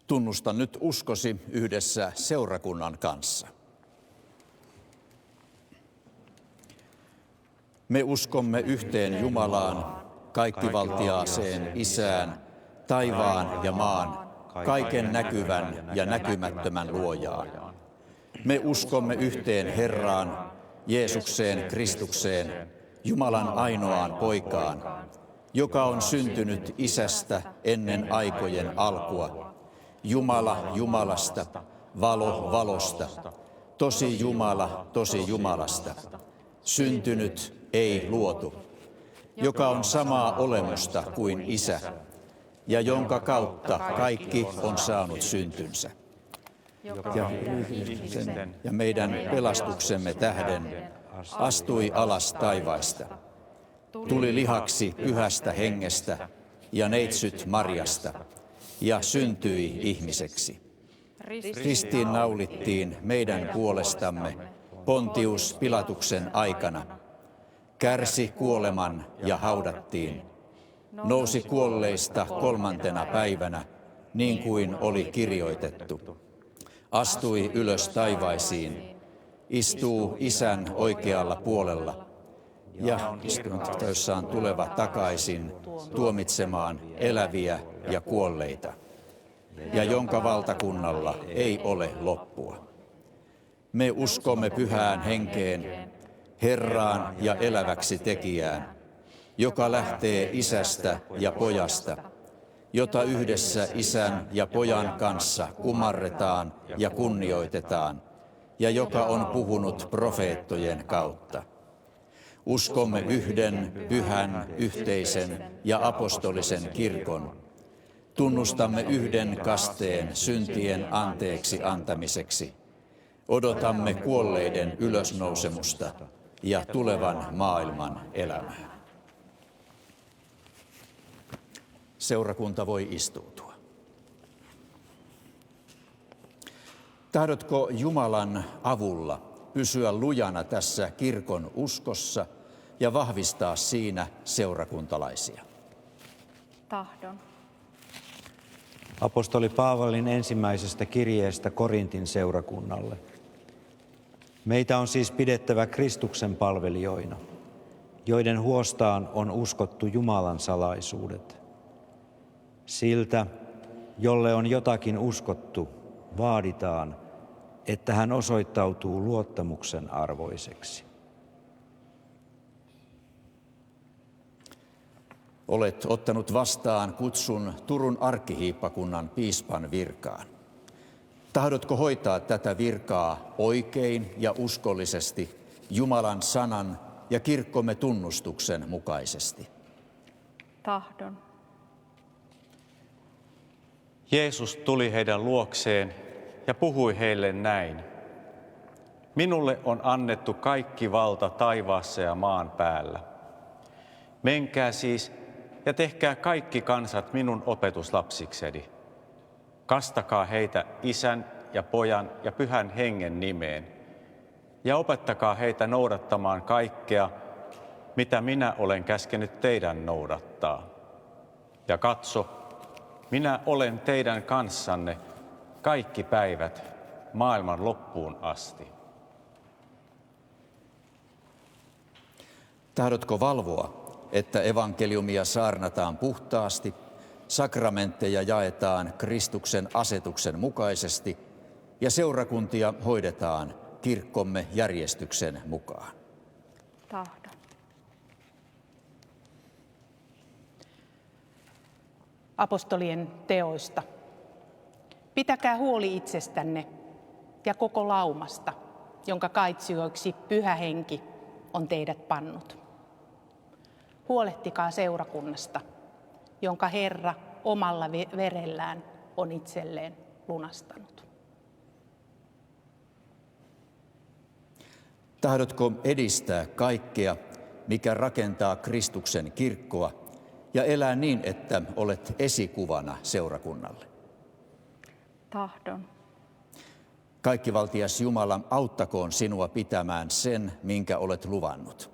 Tunnusta nyt uskosi yhdessä seurakunnan kanssa. Me uskomme yhteen Jumalaan, kaikkivaltiaaseen Isään, taivaan ja maan, kaiken näkyvän ja näkymättömän luojaan. Me uskomme yhteen Herraan, Jeesukseen Kristukseen, Jumalan ainoaan poikaan, joka on syntynyt Isästä ennen aikojen alkua, Jumala Jumalasta, valo valosta, tosi Jumala tosi Jumalasta, syntynyt ei luotu, joka on samaa olemusta kuin Isä, ja jonka kautta kaikki on saanut syntynsä. Ja meidän pelastuksemme tähden astui alas taivaista, tuli lihaksi Pyhästä Hengestä ja neitsyt Marjasta, ja syntyi ihmiseksi. Ristiin naulittiin meidän puolestamme Pontius Pilatuksen aikana, kärsi kuoleman ja haudattiin, nousi kuolleista 3. päivänä, niin kuin oli kirjoitettu. Astui ylös taivaisiin, istuu Isän oikealla puolella ja istunut täyssään tuleva takaisin tuomitsemaan eläviä ja kuolleita, ja jonka valtakunnalla ei ole loppua. Me uskomme Pyhään Henkeen, Herraan ja eläväksi tekijään, joka lähtee Isästä ja Pojasta, jota yhdessä Isän ja Pojan kanssa kumarretaan ja kunnioitetaan, ja joka on puhunut profeettojen kautta. Uskomme yhden, pyhän, yhteisen ja apostolisen kirkon. Tunnustamme yhden kasteen syntien anteeksi antamiseksi. Odotamme kuolleiden ylösnousemusta ja tulevan maailman elämää. Seurakunta voi istuutua. Tahdotko Jumalan avulla pysyä lujana tässä kirkon uskossa ja vahvistaa siinä seurakuntalaisia?
Tahdon.
Apostoli Paavalin ensimmäisestä kirjeestä Korintin seurakunnalle. Meitä on siis pidettävä Kristuksen palvelijoina, joiden huostaan on uskottu Jumalan salaisuudet. Siltä, jolle on jotakin uskottu, vaaditaan, että hän osoittautuu luottamuksen arvoiseksi.
Olet ottanut vastaan kutsun Turun arkkihiippakunnan piispan virkaan. Tahdotko hoitaa tätä virkaa oikein ja uskollisesti Jumalan sanan ja kirkkomme tunnustuksen mukaisesti?
Tahdon.
Jeesus tuli heidän luokseen ja puhui heille näin. Minulle on annettu kaikki valta taivaassa ja maan päällä. Menkää siis ja tehkää kaikki kansat minun opetuslapsikseni. Kastakaa heitä Isän ja Pojan ja Pyhän Hengen nimeen. Ja opettakaa heitä noudattamaan kaikkea, mitä minä olen käskenyt teidän noudattaa. Ja katso, minä olen teidän kanssanne kaikki päivät maailman loppuun asti.
Tahdotko valvoa, että evankeliumia saarnataan puhtaasti, sakramentteja jaetaan Kristuksen asetuksen mukaisesti ja seurakuntia hoidetaan kirkkomme järjestyksen mukaan?
Tahdon.
Apostolien teoista. Pitäkää huoli itsestänne ja koko laumasta, jonka kaitsijoiksi Pyhä Henki on teidät pannut. Huolehtikaa seurakunnasta, jonka Herra omalla verellään on itselleen lunastanut.
Tahdotko edistää kaikkea, mikä rakentaa Kristuksen kirkkoa, ja elää niin, että olet esikuvana seurakunnalle?
Tahdon.
Kaikkivaltias Jumala, auttakoon sinua pitämään sen, minkä olet luvannut.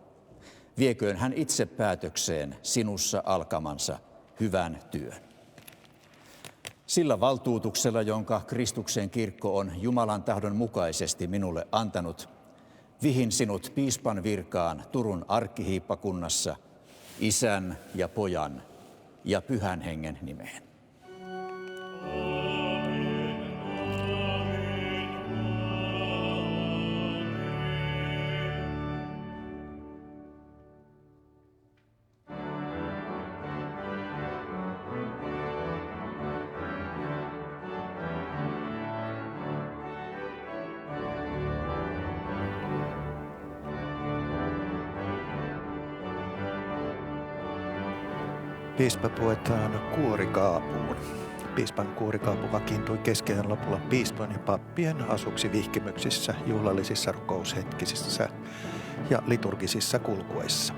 Vieköön hän itse päätökseen sinussa alkamansa hyvän työn. Sillä valtuutuksella, jonka Kristuksen kirkko on Jumalan tahdon mukaisesti minulle antanut, vihin sinut piispan virkaan Turun arkkihiippakunnassa Isän ja Pojan ja Pyhän Hengen nimeen.
Piispa puetaan kuorikaapuun. Piispan kuorikaapu vakiintui keskiajan lopulla piispan ja pappien asuksi vihkimyksissä, juhlallisissa rukoushetkisissä ja liturgisissa kulkuessa.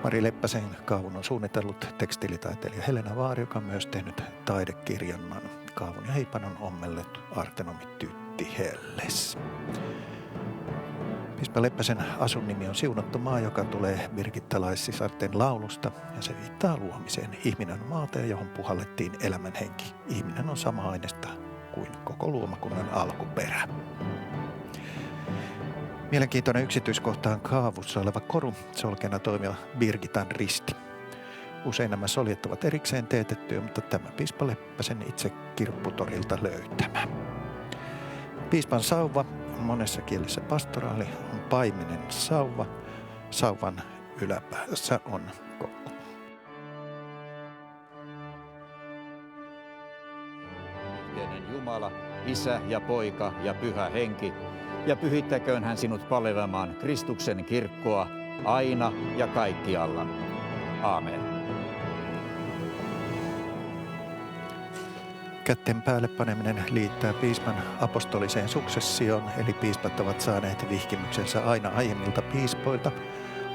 Mari Leppäsen kaavun on suunnitellut tekstiilitaiteilija Helena Vaari, joka on myös tehnyt taidekirjannan. Kaavun ja heipanon ommellettu Artenomi Tytti Helles. Piispa Leppäsen asunnimi on Siunattu maa, joka tulee birgittalaissisarten laulusta, ja se viittaa luomiseen. Ihminen on maata, johon puhallettiin elämän henki. Ihminen on sama aineesta kuin koko luomakunnan alkuperä. Mielenkiintoinen yksityiskohta on kaavussa oleva koru, solkeena toimiva Birgitan risti. Usein nämä soljet ovat erikseen teetettyjä, mutta tämä Piispa Leppäsen itse kirpputorilta löytämä. Piispan sauva, monessa kielessä pastoraali, on paimenen sauva. Sauvan yläpäässä on kokko.
Yhteinen Jumala, Isä ja Poika ja Pyhä Henki, ja pyhittäköön hän sinut palvelemaan Kristuksen kirkkoa aina ja kaikkialla. Aamen.
Kätten päälle paneminen liittää piispan apostoliseen suksessioon, eli piispat ovat saaneet vihkimyksensä aina aiemmilta piispoilta,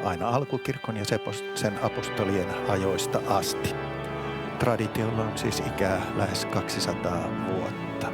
aina alkukirkon ja sen apostolien ajoista asti. Traditiolla on siis ikää lähes 200 vuotta.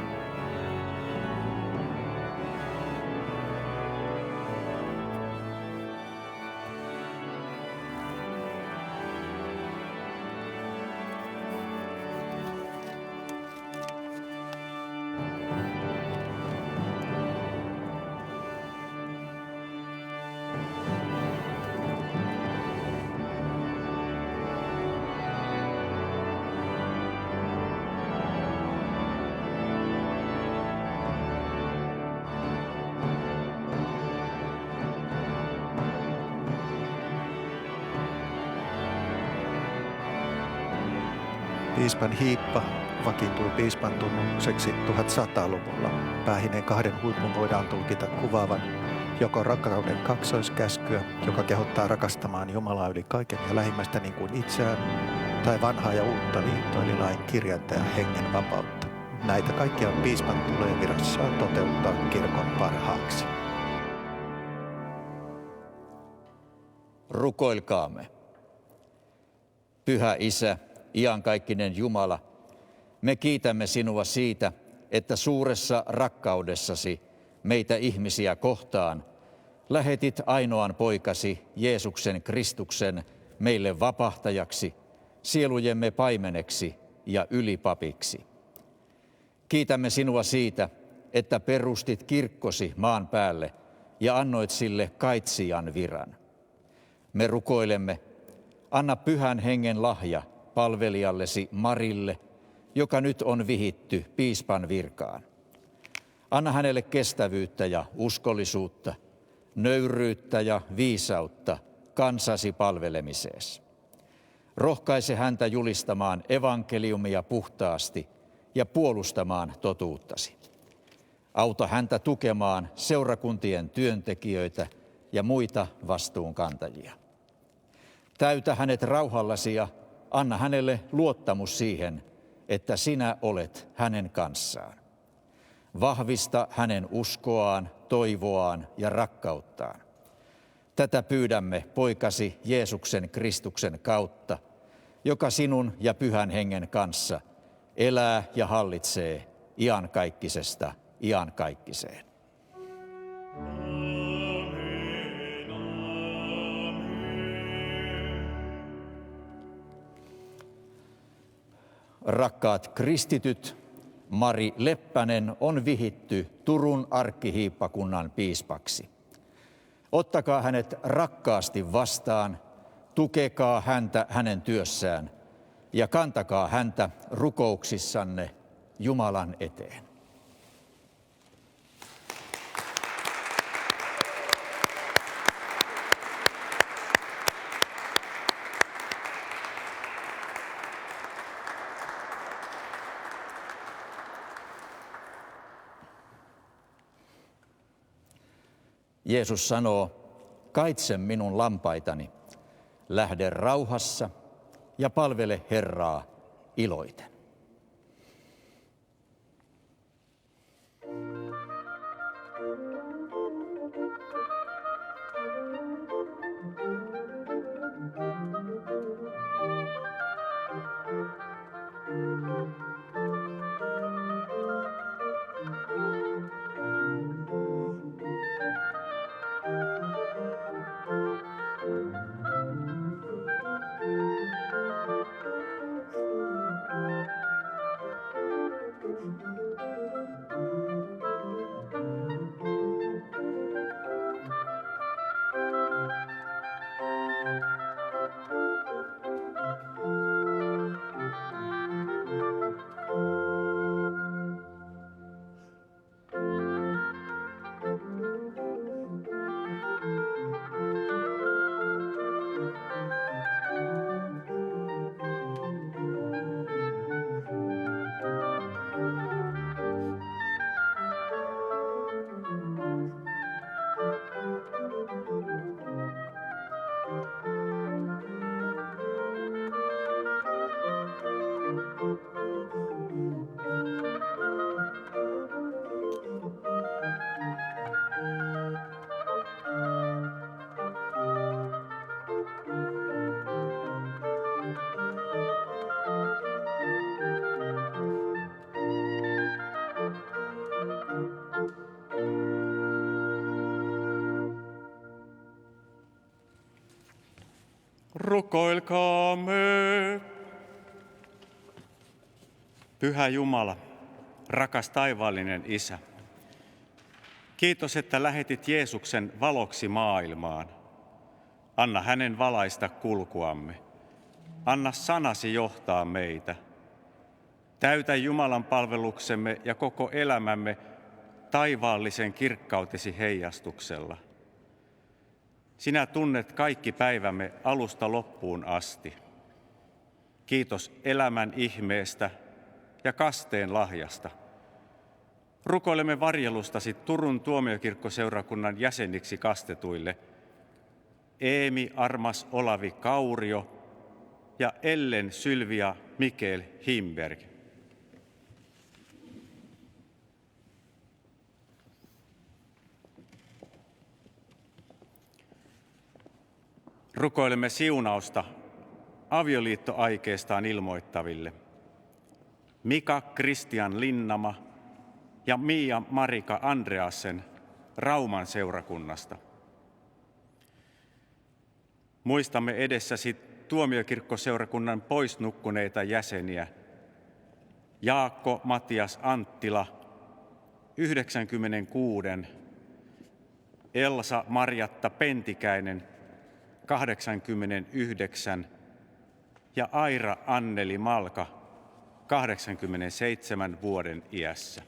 Piispan hiippa vakiintui piispan tunnukseksi 1100-luvulla. Päähineen kahden huipun voidaan tulkita kuvaavan joko rakkauden kaksoiskäskyä, joka kehottaa rakastamaan Jumalaa yli kaiken ja lähimmäistä niin kuin itseään, tai vanhaa ja uutta liittoa, eli lain kirjainta ja hengen vapautta. Näitä kaikkia piispan tulee virassaan toteuttaa kirkon parhaaksi.
Rukoilkaamme. Pyhä Isä, iankaikkinen Jumala, me kiitämme sinua siitä, että suuressa rakkaudessasi meitä ihmisiä kohtaan lähetit ainoan poikasi Jeesuksen Kristuksen meille vapahtajaksi, sielujemme paimeneksi ja ylipapiksi. Kiitämme sinua siitä, että perustit kirkkosi maan päälle ja annoit sille kaitsijan viran. Me rukoilemme, anna Pyhän Hengen lahja palvelijallesi Marille, joka nyt on vihitty piispan virkaan. Anna hänelle kestävyyttä ja uskollisuutta, nöyryyttä ja viisautta kansasi palvelemiseesi. Rohkaise häntä julistamaan evankeliumia puhtaasti ja puolustamaan totuuttasi. Auta häntä tukemaan seurakuntien työntekijöitä ja muita vastuunkantajia. Täytä hänet rauhallasi ja anna hänelle luottamus siihen, että sinä olet hänen kanssaan. Vahvista hänen uskoaan, toivoaan ja rakkauttaan. Tätä pyydämme poikasi Jeesuksen Kristuksen kautta, joka sinun ja Pyhän Hengen kanssa elää ja hallitsee iankaikkisesta iankaikkiseen. Rakkaat kristityt, Mari Leppänen on vihitty Turun arkkihiippakunnan piispaksi. Ottakaa hänet rakkaasti vastaan, tukekaa häntä hänen työssään ja kantakaa häntä rukouksissanne Jumalan eteen. Jeesus sanoo, kaitse minun lampaitani, lähde rauhassa ja palvele Herraa iloiten.
Rukoilkaamme. Pyhä Jumala, rakas taivaallinen Isä, kiitos, että lähetit Jeesuksen valoksi maailmaan. Anna hänen valaista kulkuamme. Anna sanasi johtaa meitä. Täytä Jumalan palveluksemme ja koko elämämme taivaallisen kirkkautesi heijastuksella. Sinä tunnet kaikki päivämme alusta loppuun asti. Kiitos elämän ihmeestä ja kasteen lahjasta. Rukoilemme varjelustasi Turun tuomiokirkkoseurakunnan jäseniksi kastetuille Eemi Armas Olavi Kaurio ja Ellen Sylvia Mikael Himberg. Rukoilemme siunausta avioliittoaikeestaan ilmoittaville Mika Kristian Linnama ja Mia Marika Andreasen Rauman seurakunnasta. Muistamme edessäsi tuomiokirkkoseurakunnan poisnukkuneita jäseniä Jaakko Matias Anttila, 96, Elsa Marjatta Pentikäinen, 89 ja Aira Anneli Malka, 87 vuoden iässä.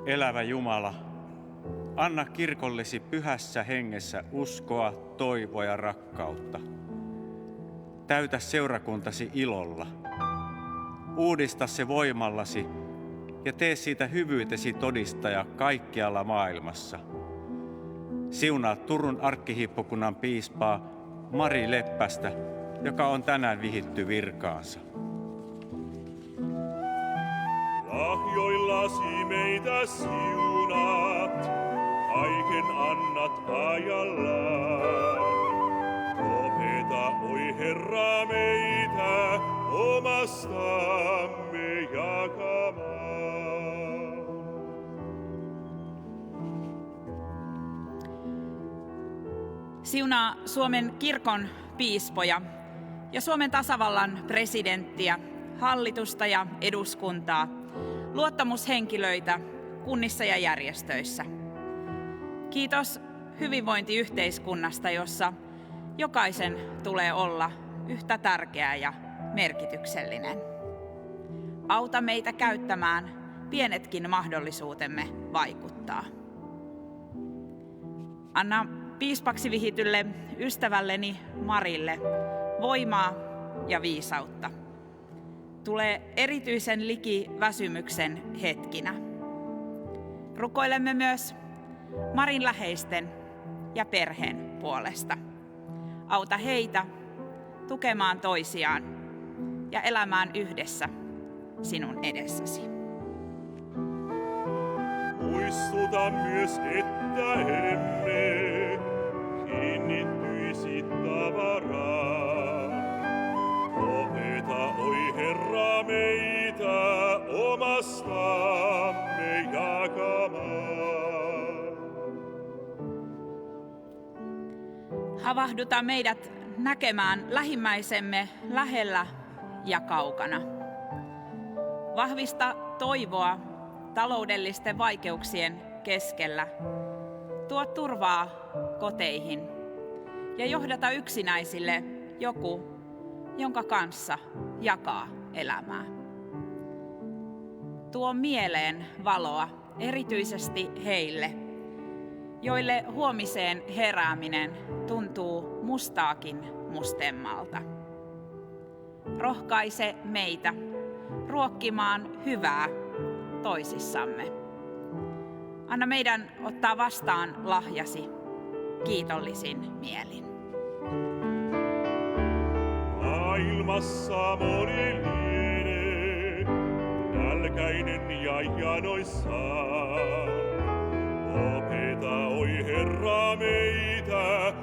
Elävä Jumala, anna kirkollesi pyhässä hengessä uskoa, toivoa ja rakkautta. Täytä seurakuntasi ilolla. Uudista se voimallasi ja tee siitä hyvyytesi todistaja kaikkialla maailmassa. Siunaa Turun arkkihiippakunnan piispaa Mari Leppästä, joka on tänään vihitty virkaansa.
Lahjoillasi meitä siunaat, kaiken annat ajallaan. Opeta, oi Herra, meitä omastamme jakamaan.
Siunaa Suomen kirkon piispoja ja Suomen tasavallan presidenttiä, hallitusta ja eduskuntaa, luottamushenkilöitä kunnissa ja järjestöissä. Kiitos hyvinvointiyhteiskunnasta, jossa jokaisen tulee olla yhtä tärkeä ja merkityksellinen. Auta meitä käyttämään pienetkin mahdollisuutemme vaikuttaa. Anna piispaksi vihitylle ystävälleni Marille voimaa ja viisautta. Tule erityisen liki väsymyksen hetkinä. Rukoilemme myös Marin läheisten ja perheen puolesta. Auta heitä tukemaan toisiaan ja elämään yhdessä sinun edessäsi.
Muistuta myös, että emme kiinnittyisi tavaraan. Opeta, oi Herra, meitä omastamme jakamaan.
Havahduta meidät näkemään lähimmäisemme lähellä ja kaukana. Vahvista toivoa taloudellisten vaikeuksien keskellä. Tuo turvaa koteihin ja johdata yksinäisille joku, jonka kanssa jakaa elämää. Tuo mieleen valoa erityisesti heille, joille huomiseen herääminen tuntuu mustaakin mustemmalta. Rohkaise meitä ruokkimaan hyvää toisissamme. Anna meidän ottaa vastaan lahjasi kiitollisin mielin.
Maailmassa moni lienee nälkäinen ja janoissaan. Opeta, oi Herra, meitä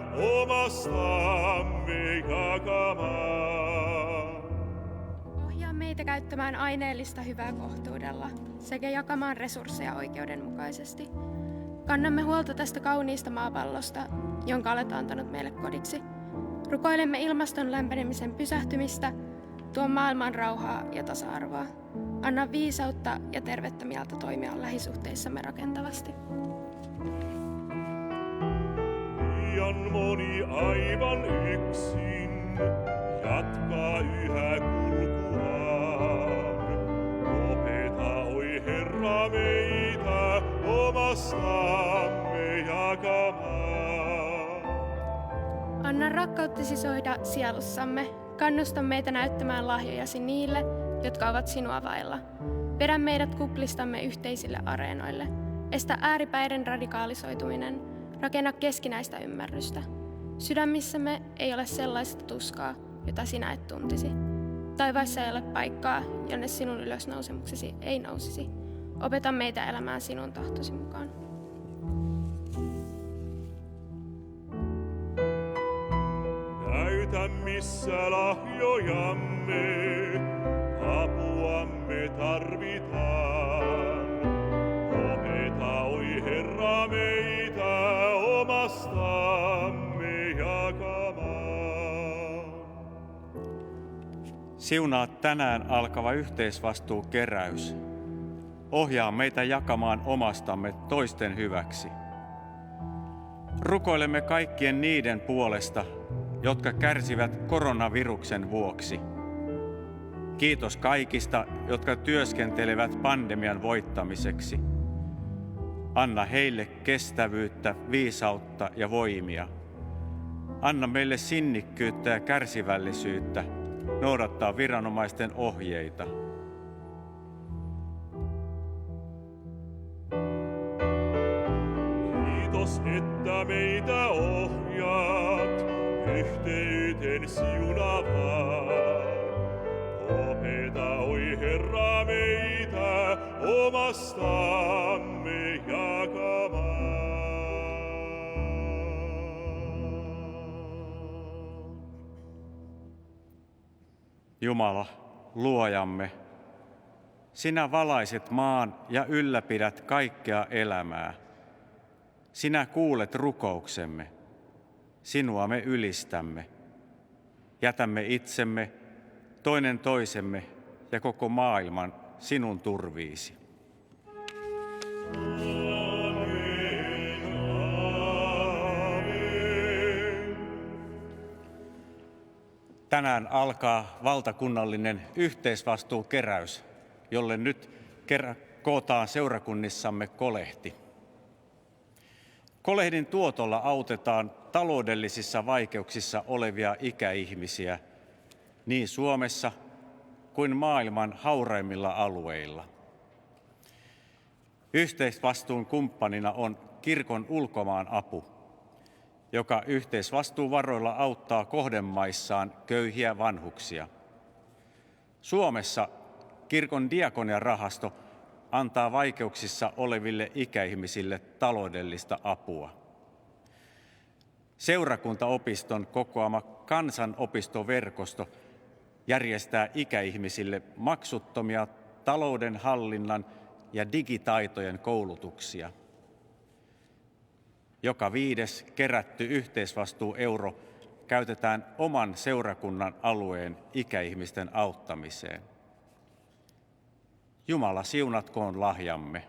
omastamme jakamaan.
Ohjaa meitä käyttämään aineellista hyvää kohtuudella sekä jakamaan resursseja oikeudenmukaisesti. Kannamme huolta tästä kauniista maapallosta, jonka olet antanut meille kodiksi. Rukoilemme ilmaston lämpenemisen pysähtymistä, tuo maailman rauhaa ja tasa-arvoa. Anna viisautta ja tervettä mieltä toimia lähisuhteissamme rakentavasti.
Liian moni aivan yksin jatkaa yhä kulkuaan. Opeta, oi Herra, meitä omastamme jakamaan.
Anna rakkauttesi soida sielussamme. Kannusta meitä näyttämään lahjojasi niille, jotka ovat sinua vailla. Vedä meidät kuplistamme yhteisille areenoille. Estä ääripäiden radikaalisoituminen. Rakenna keskinäistä ymmärrystä. Sydämissämme ei ole sellaista tuskaa, jota sinä et tuntisi. Taivaissa ei ole paikkaa, jonne sinun ylösnousemuksesi ei nousisi. Opeta meitä elämään sinun tahtosi mukaan.
Näytä, missä lahjojamme, apuamme tarvitaan. Opeta, oi Herra, meitä omastamme jakamaan.
Siunaa tänään alkava yhteisvastuukeräys. Ohjaa meitä jakamaan omastamme toisten hyväksi. Rukoilemme kaikkien niiden puolesta, jotka kärsivät koronaviruksen vuoksi. Kiitos kaikista, jotka työskentelevät pandemian voittamiseksi. Anna heille kestävyyttä, viisautta ja voimia. Anna meille sinnikkyyttä ja kärsivällisyyttä noudattaa viranomaisten ohjeita.
Kiitos, että meitä ohjaat yhteyteen siunavaan. Opeta, oi Herra, meitä omastamme jakamaan.
Jumala, luojamme, sinä valaiset maan ja ylläpidät kaikkea elämää. Sinä kuulet rukouksemme, sinua me ylistämme. Jätämme itsemme, toinen toisemme ja koko maailman sinun turviisi. Tänään alkaa valtakunnallinen yhteisvastuukeräys, jolle nyt kootaan seurakunnissamme kolehti. Kolehdin tuotolla autetaan taloudellisissa vaikeuksissa olevia ikäihmisiä niin Suomessa kuin maailman hauraimmilla alueilla. Yhteisvastuun kumppanina on kirkon ulkomaan apu, joka yhteisvastuuvaroilla auttaa kohdemaissaan köyhiä vanhuksia. Suomessa kirkon diakoniarahasto antaa vaikeuksissa oleville ikäihmisille taloudellista apua. Seurakuntaopiston kokoama kansanopistoverkosto järjestää ikäihmisille maksuttomia taloudenhallinnan ja digitaitojen koulutuksia. Joka 5. kerätty yhteisvastuueuro käytetään oman seurakunnan alueen ikäihmisten auttamiseen. Jumala siunatkoon lahjamme.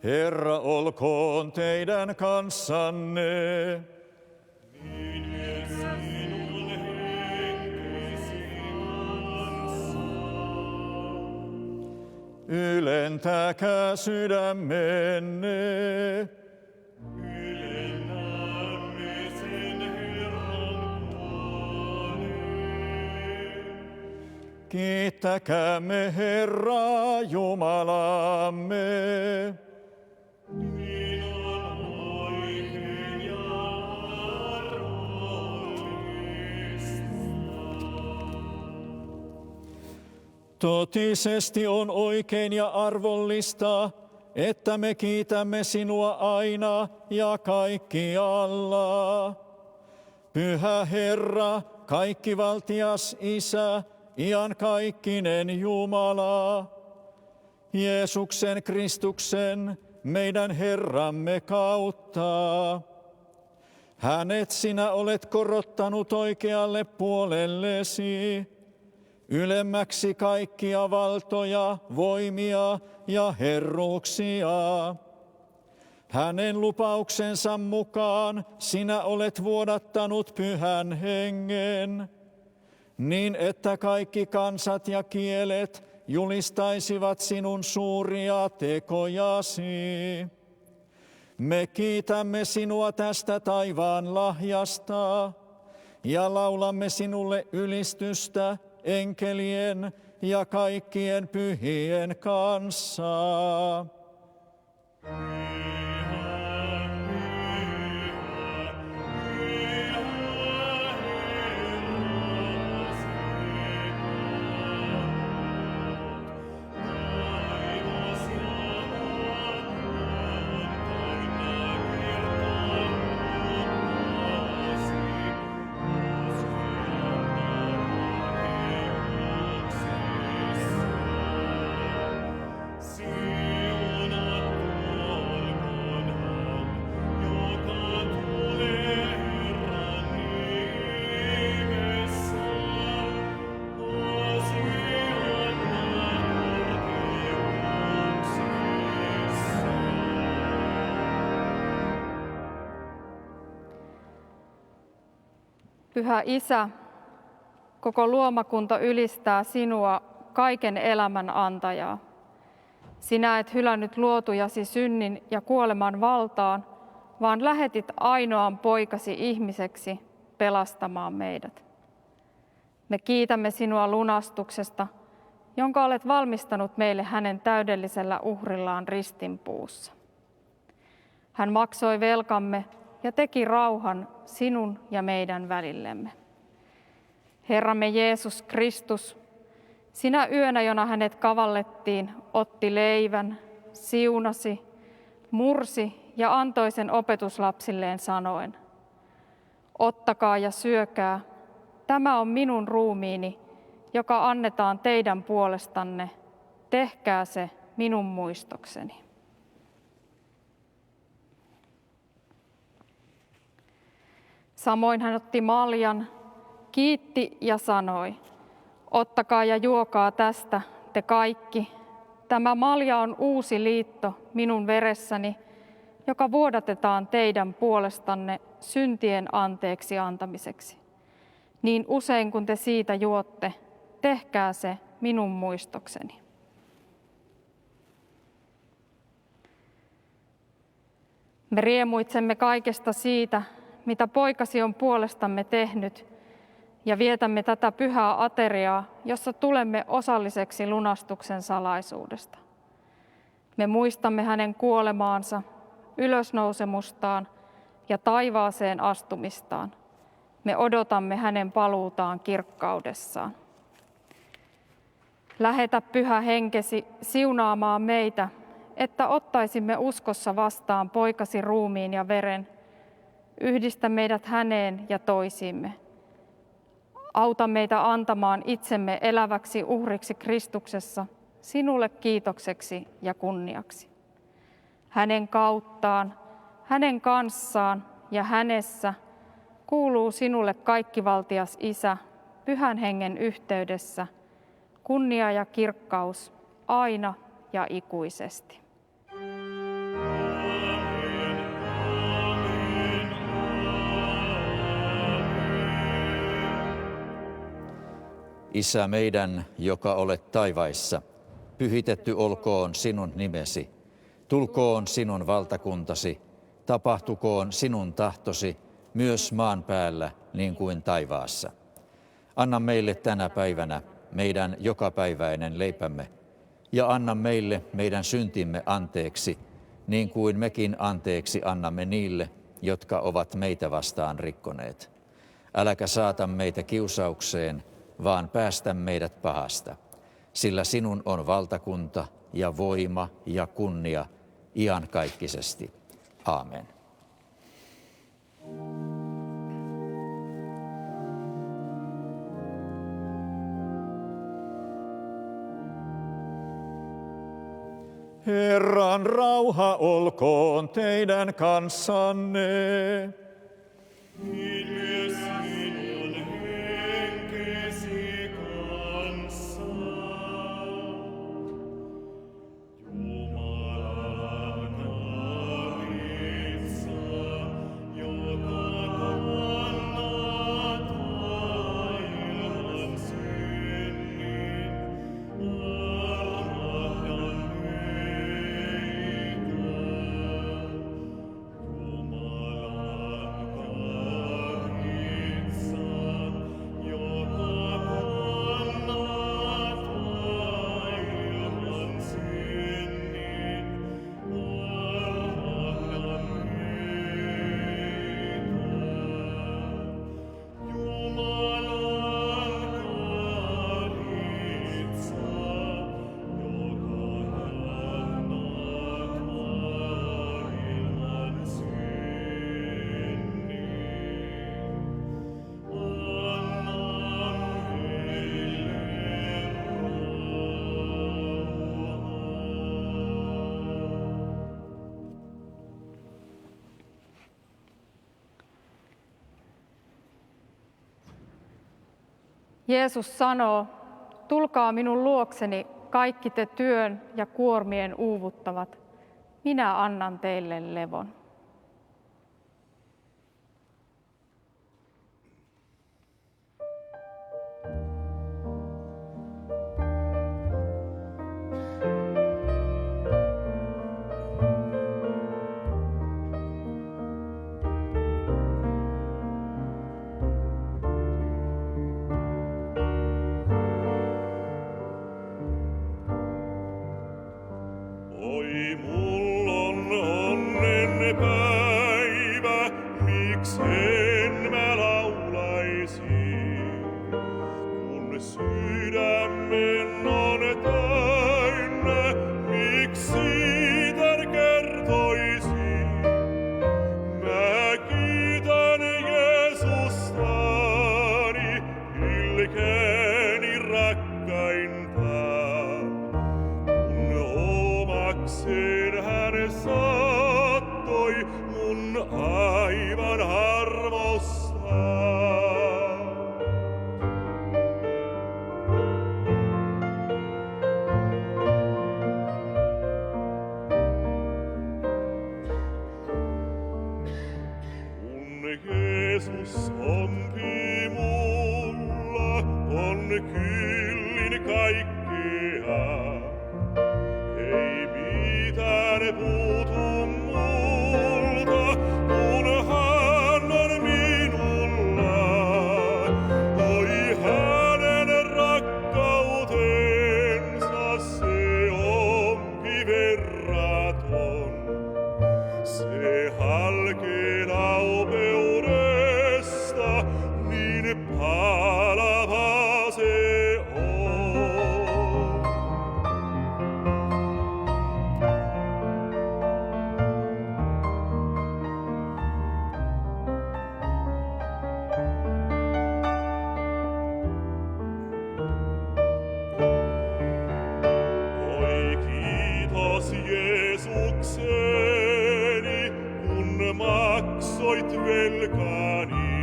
Herra olkoon teidän kanssanne. Ylentäkää sydämenne.
Ylennämme sen Herran puoleen.
Kiittäkäämme Herraa Jumalamme. Totisesti on oikein ja arvollista, että me kiitämme sinua aina ja kaikkialla. Pyhä Herra, kaikkivaltias Isä, iankaikkinen Jumala, Jeesuksen Kristuksen, meidän Herramme kautta. Hänet sinä olet korottanut oikealle puolellesi, ylemmäksi kaikkia valtoja, voimia ja herruuksia. Hänen lupauksensa mukaan sinä olet vuodattanut Pyhän Hengen, niin että kaikki kansat ja kielet julistaisivat sinun suuria tekojasi. Me kiitämme sinua tästä taivaan lahjasta ja laulamme sinulle ylistystä enkelien ja kaikkien pyhien kanssa.
Pyhä Isä, koko luomakunta ylistää sinua, kaiken elämän antajaa. Sinä et hylännyt luotujasi synnin ja kuoleman valtaan, vaan lähetit ainoan poikasi ihmiseksi pelastamaan meidät. Me kiitämme sinua lunastuksesta, jonka olet valmistanut meille hänen täydellisellä uhrillaan ristinpuussa. Hän maksoi velkamme ja teki rauhan sinun ja meidän välillemme. Herramme Jeesus Kristus, sinä yönä, jona hänet kavallettiin, otti leivän, siunasi, mursi ja antoi sen opetuslapsilleen sanoen: ottakaa ja syökää, tämä on minun ruumiini, joka annetaan teidän puolestanne, tehkää se minun muistokseni. Samoin hän otti maljan, kiitti ja sanoi: ottakaa ja juokaa tästä te kaikki. Tämä malja on uusi liitto minun veressäni, joka vuodatetaan teidän puolestanne syntien anteeksi antamiseksi. Niin usein kun te siitä juotte, tehkää se minun muistokseni. Me riemuitsemme kaikesta siitä, mitä poikasi on puolestamme tehnyt, ja vietämme tätä pyhää ateriaa, jossa tulemme osalliseksi lunastuksen salaisuudesta. Me muistamme hänen kuolemaansa, ylösnousemustaan ja taivaaseen astumistaan. Me odotamme hänen paluutaan kirkkaudessaan. Lähetä Pyhä Henkesi siunaamaan meitä, että ottaisimme uskossa vastaan poikasi ruumiin ja veren. Yhdistä meidät häneen ja toisiimme. Auta meitä antamaan itsemme eläväksi uhriksi Kristuksessa, sinulle kiitokseksi ja kunniaksi. Hänen kauttaan, hänen kanssaan ja hänessä kuuluu sinulle kaikkivaltias Isä, Pyhän Hengen yhteydessä, kunnia ja kirkkaus aina ja ikuisesti.
Isä meidän, joka olet taivaissa, pyhitetty olkoon sinun nimesi. Tulkoon sinun valtakuntasi, tapahtukoon sinun tahtosi, myös maan päällä niin kuin taivaassa. Anna meille tänä päivänä meidän jokapäiväinen leipämme, ja anna meille meidän syntimme anteeksi, niin kuin mekin anteeksi annamme niille, jotka ovat meitä vastaan rikkoneet. Äläkä saata meitä kiusaukseen, vaan päästä meidät pahasta, sillä sinun on valtakunta ja voima ja kunnia iankaikkisesti. Aamen.
Herran rauha olkoon teidän kanssanne.
Myös sinun henkesi kanssa. Jumalan karitsa, joka kannat maailman synnin, armahda meitä.
Jeesus sanoo, tulkaa minun luokseni kaikki te työn ja kuormien uuvuttavat, minä annan teille levon.
mulla on onnen päivä, miksi en mä laulaisin, kun sydämen on täynnä, miksi siitä kertoisin. Mä kiitän Jeesustani, ilkeeni rakkainta, kun omakseen hän saattoi mun aivan armossaan. Jeesus ompi mulla, on kyllin kaikkea. Ei mitään puutu multa, kun hän on minulla. Oi hänen rakkautensa, se ompi verraton. Se halkee laupeudesta, niin palavaa se on. Oi kiitos Jeesukseni, kun maksoit velkani.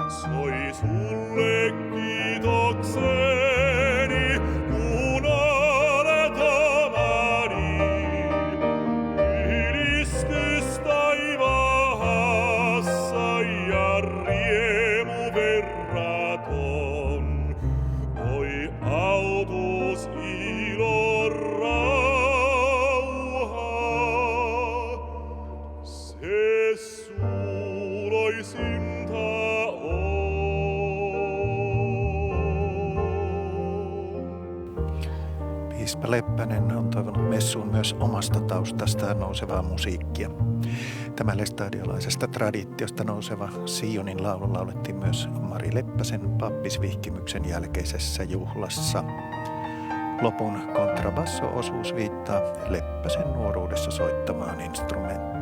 Soi sulle kiitokseni, kun olet omani. Ylistys taivaassa ja riemu verraton. Oi autuus ilo rauha, se suloisinta on.
Piispa Leppänen on toivonut messuun myös omasta taustastaan nousevaa musiikkia. Tämä lestadiolaisesta traditiosta nouseva Sionin laulu laulettiin myös Mari Leppäsen pappisvihkimyksen jälkeisessä juhlassa. Lopun kontrabasso-osuus viittaa Leppäsen nuoruudessa soittamaan instrumenttiin.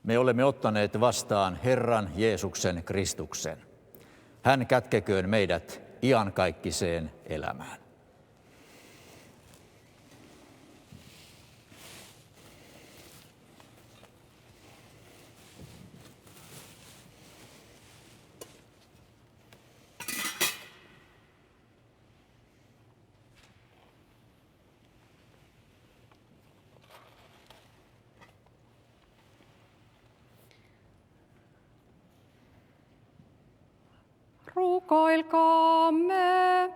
me olemme ottaneet vastaan Herran Jeesuksen Kristuksen. Hän kätkeköön meidät iankaikkiseen elämään.
Rukoilkaamme.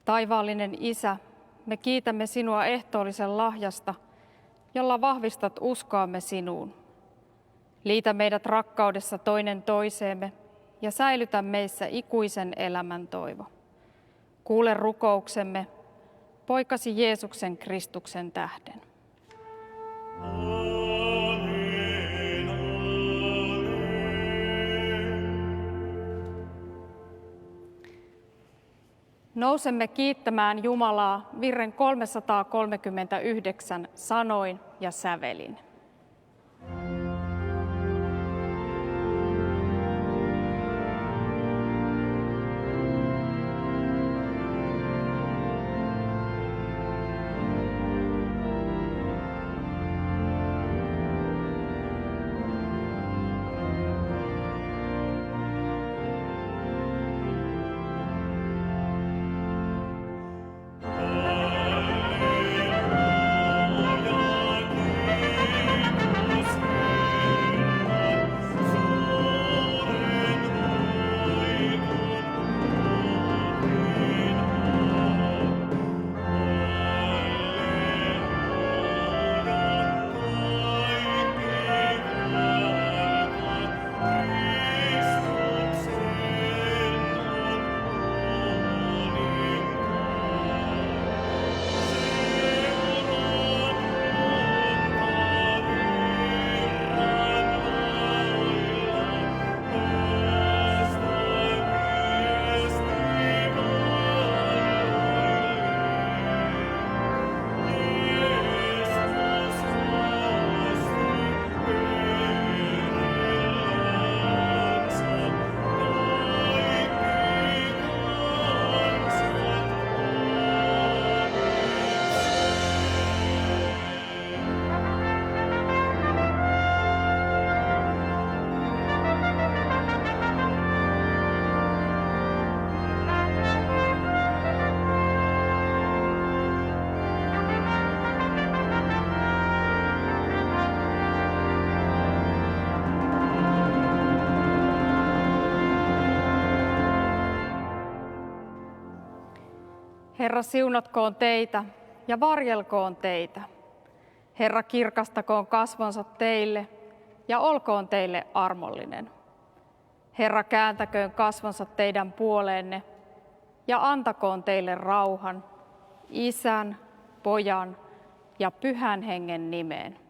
Taivaallinen Isä, me kiitämme sinua ehtoollisen lahjasta, jolla vahvistat uskoamme sinuun. Liitä meidät rakkaudessa toinen toiseemme ja säilytä meissä ikuisen elämän toivo. Kuule rukouksemme, poikasi Jeesuksen Kristuksen tähden. Nousemme kiittämään Jumalaa virren 339 sanoin ja sävelin. Herra, siunatkoon teitä ja varjelkoon teitä. Herra, kirkastakoon kasvonsa teille ja olkoon teille armollinen. Herra, kääntäköön kasvonsa teidän puoleenne ja antakoon teille rauhan Isän, Pojan ja Pyhän Hengen nimeen.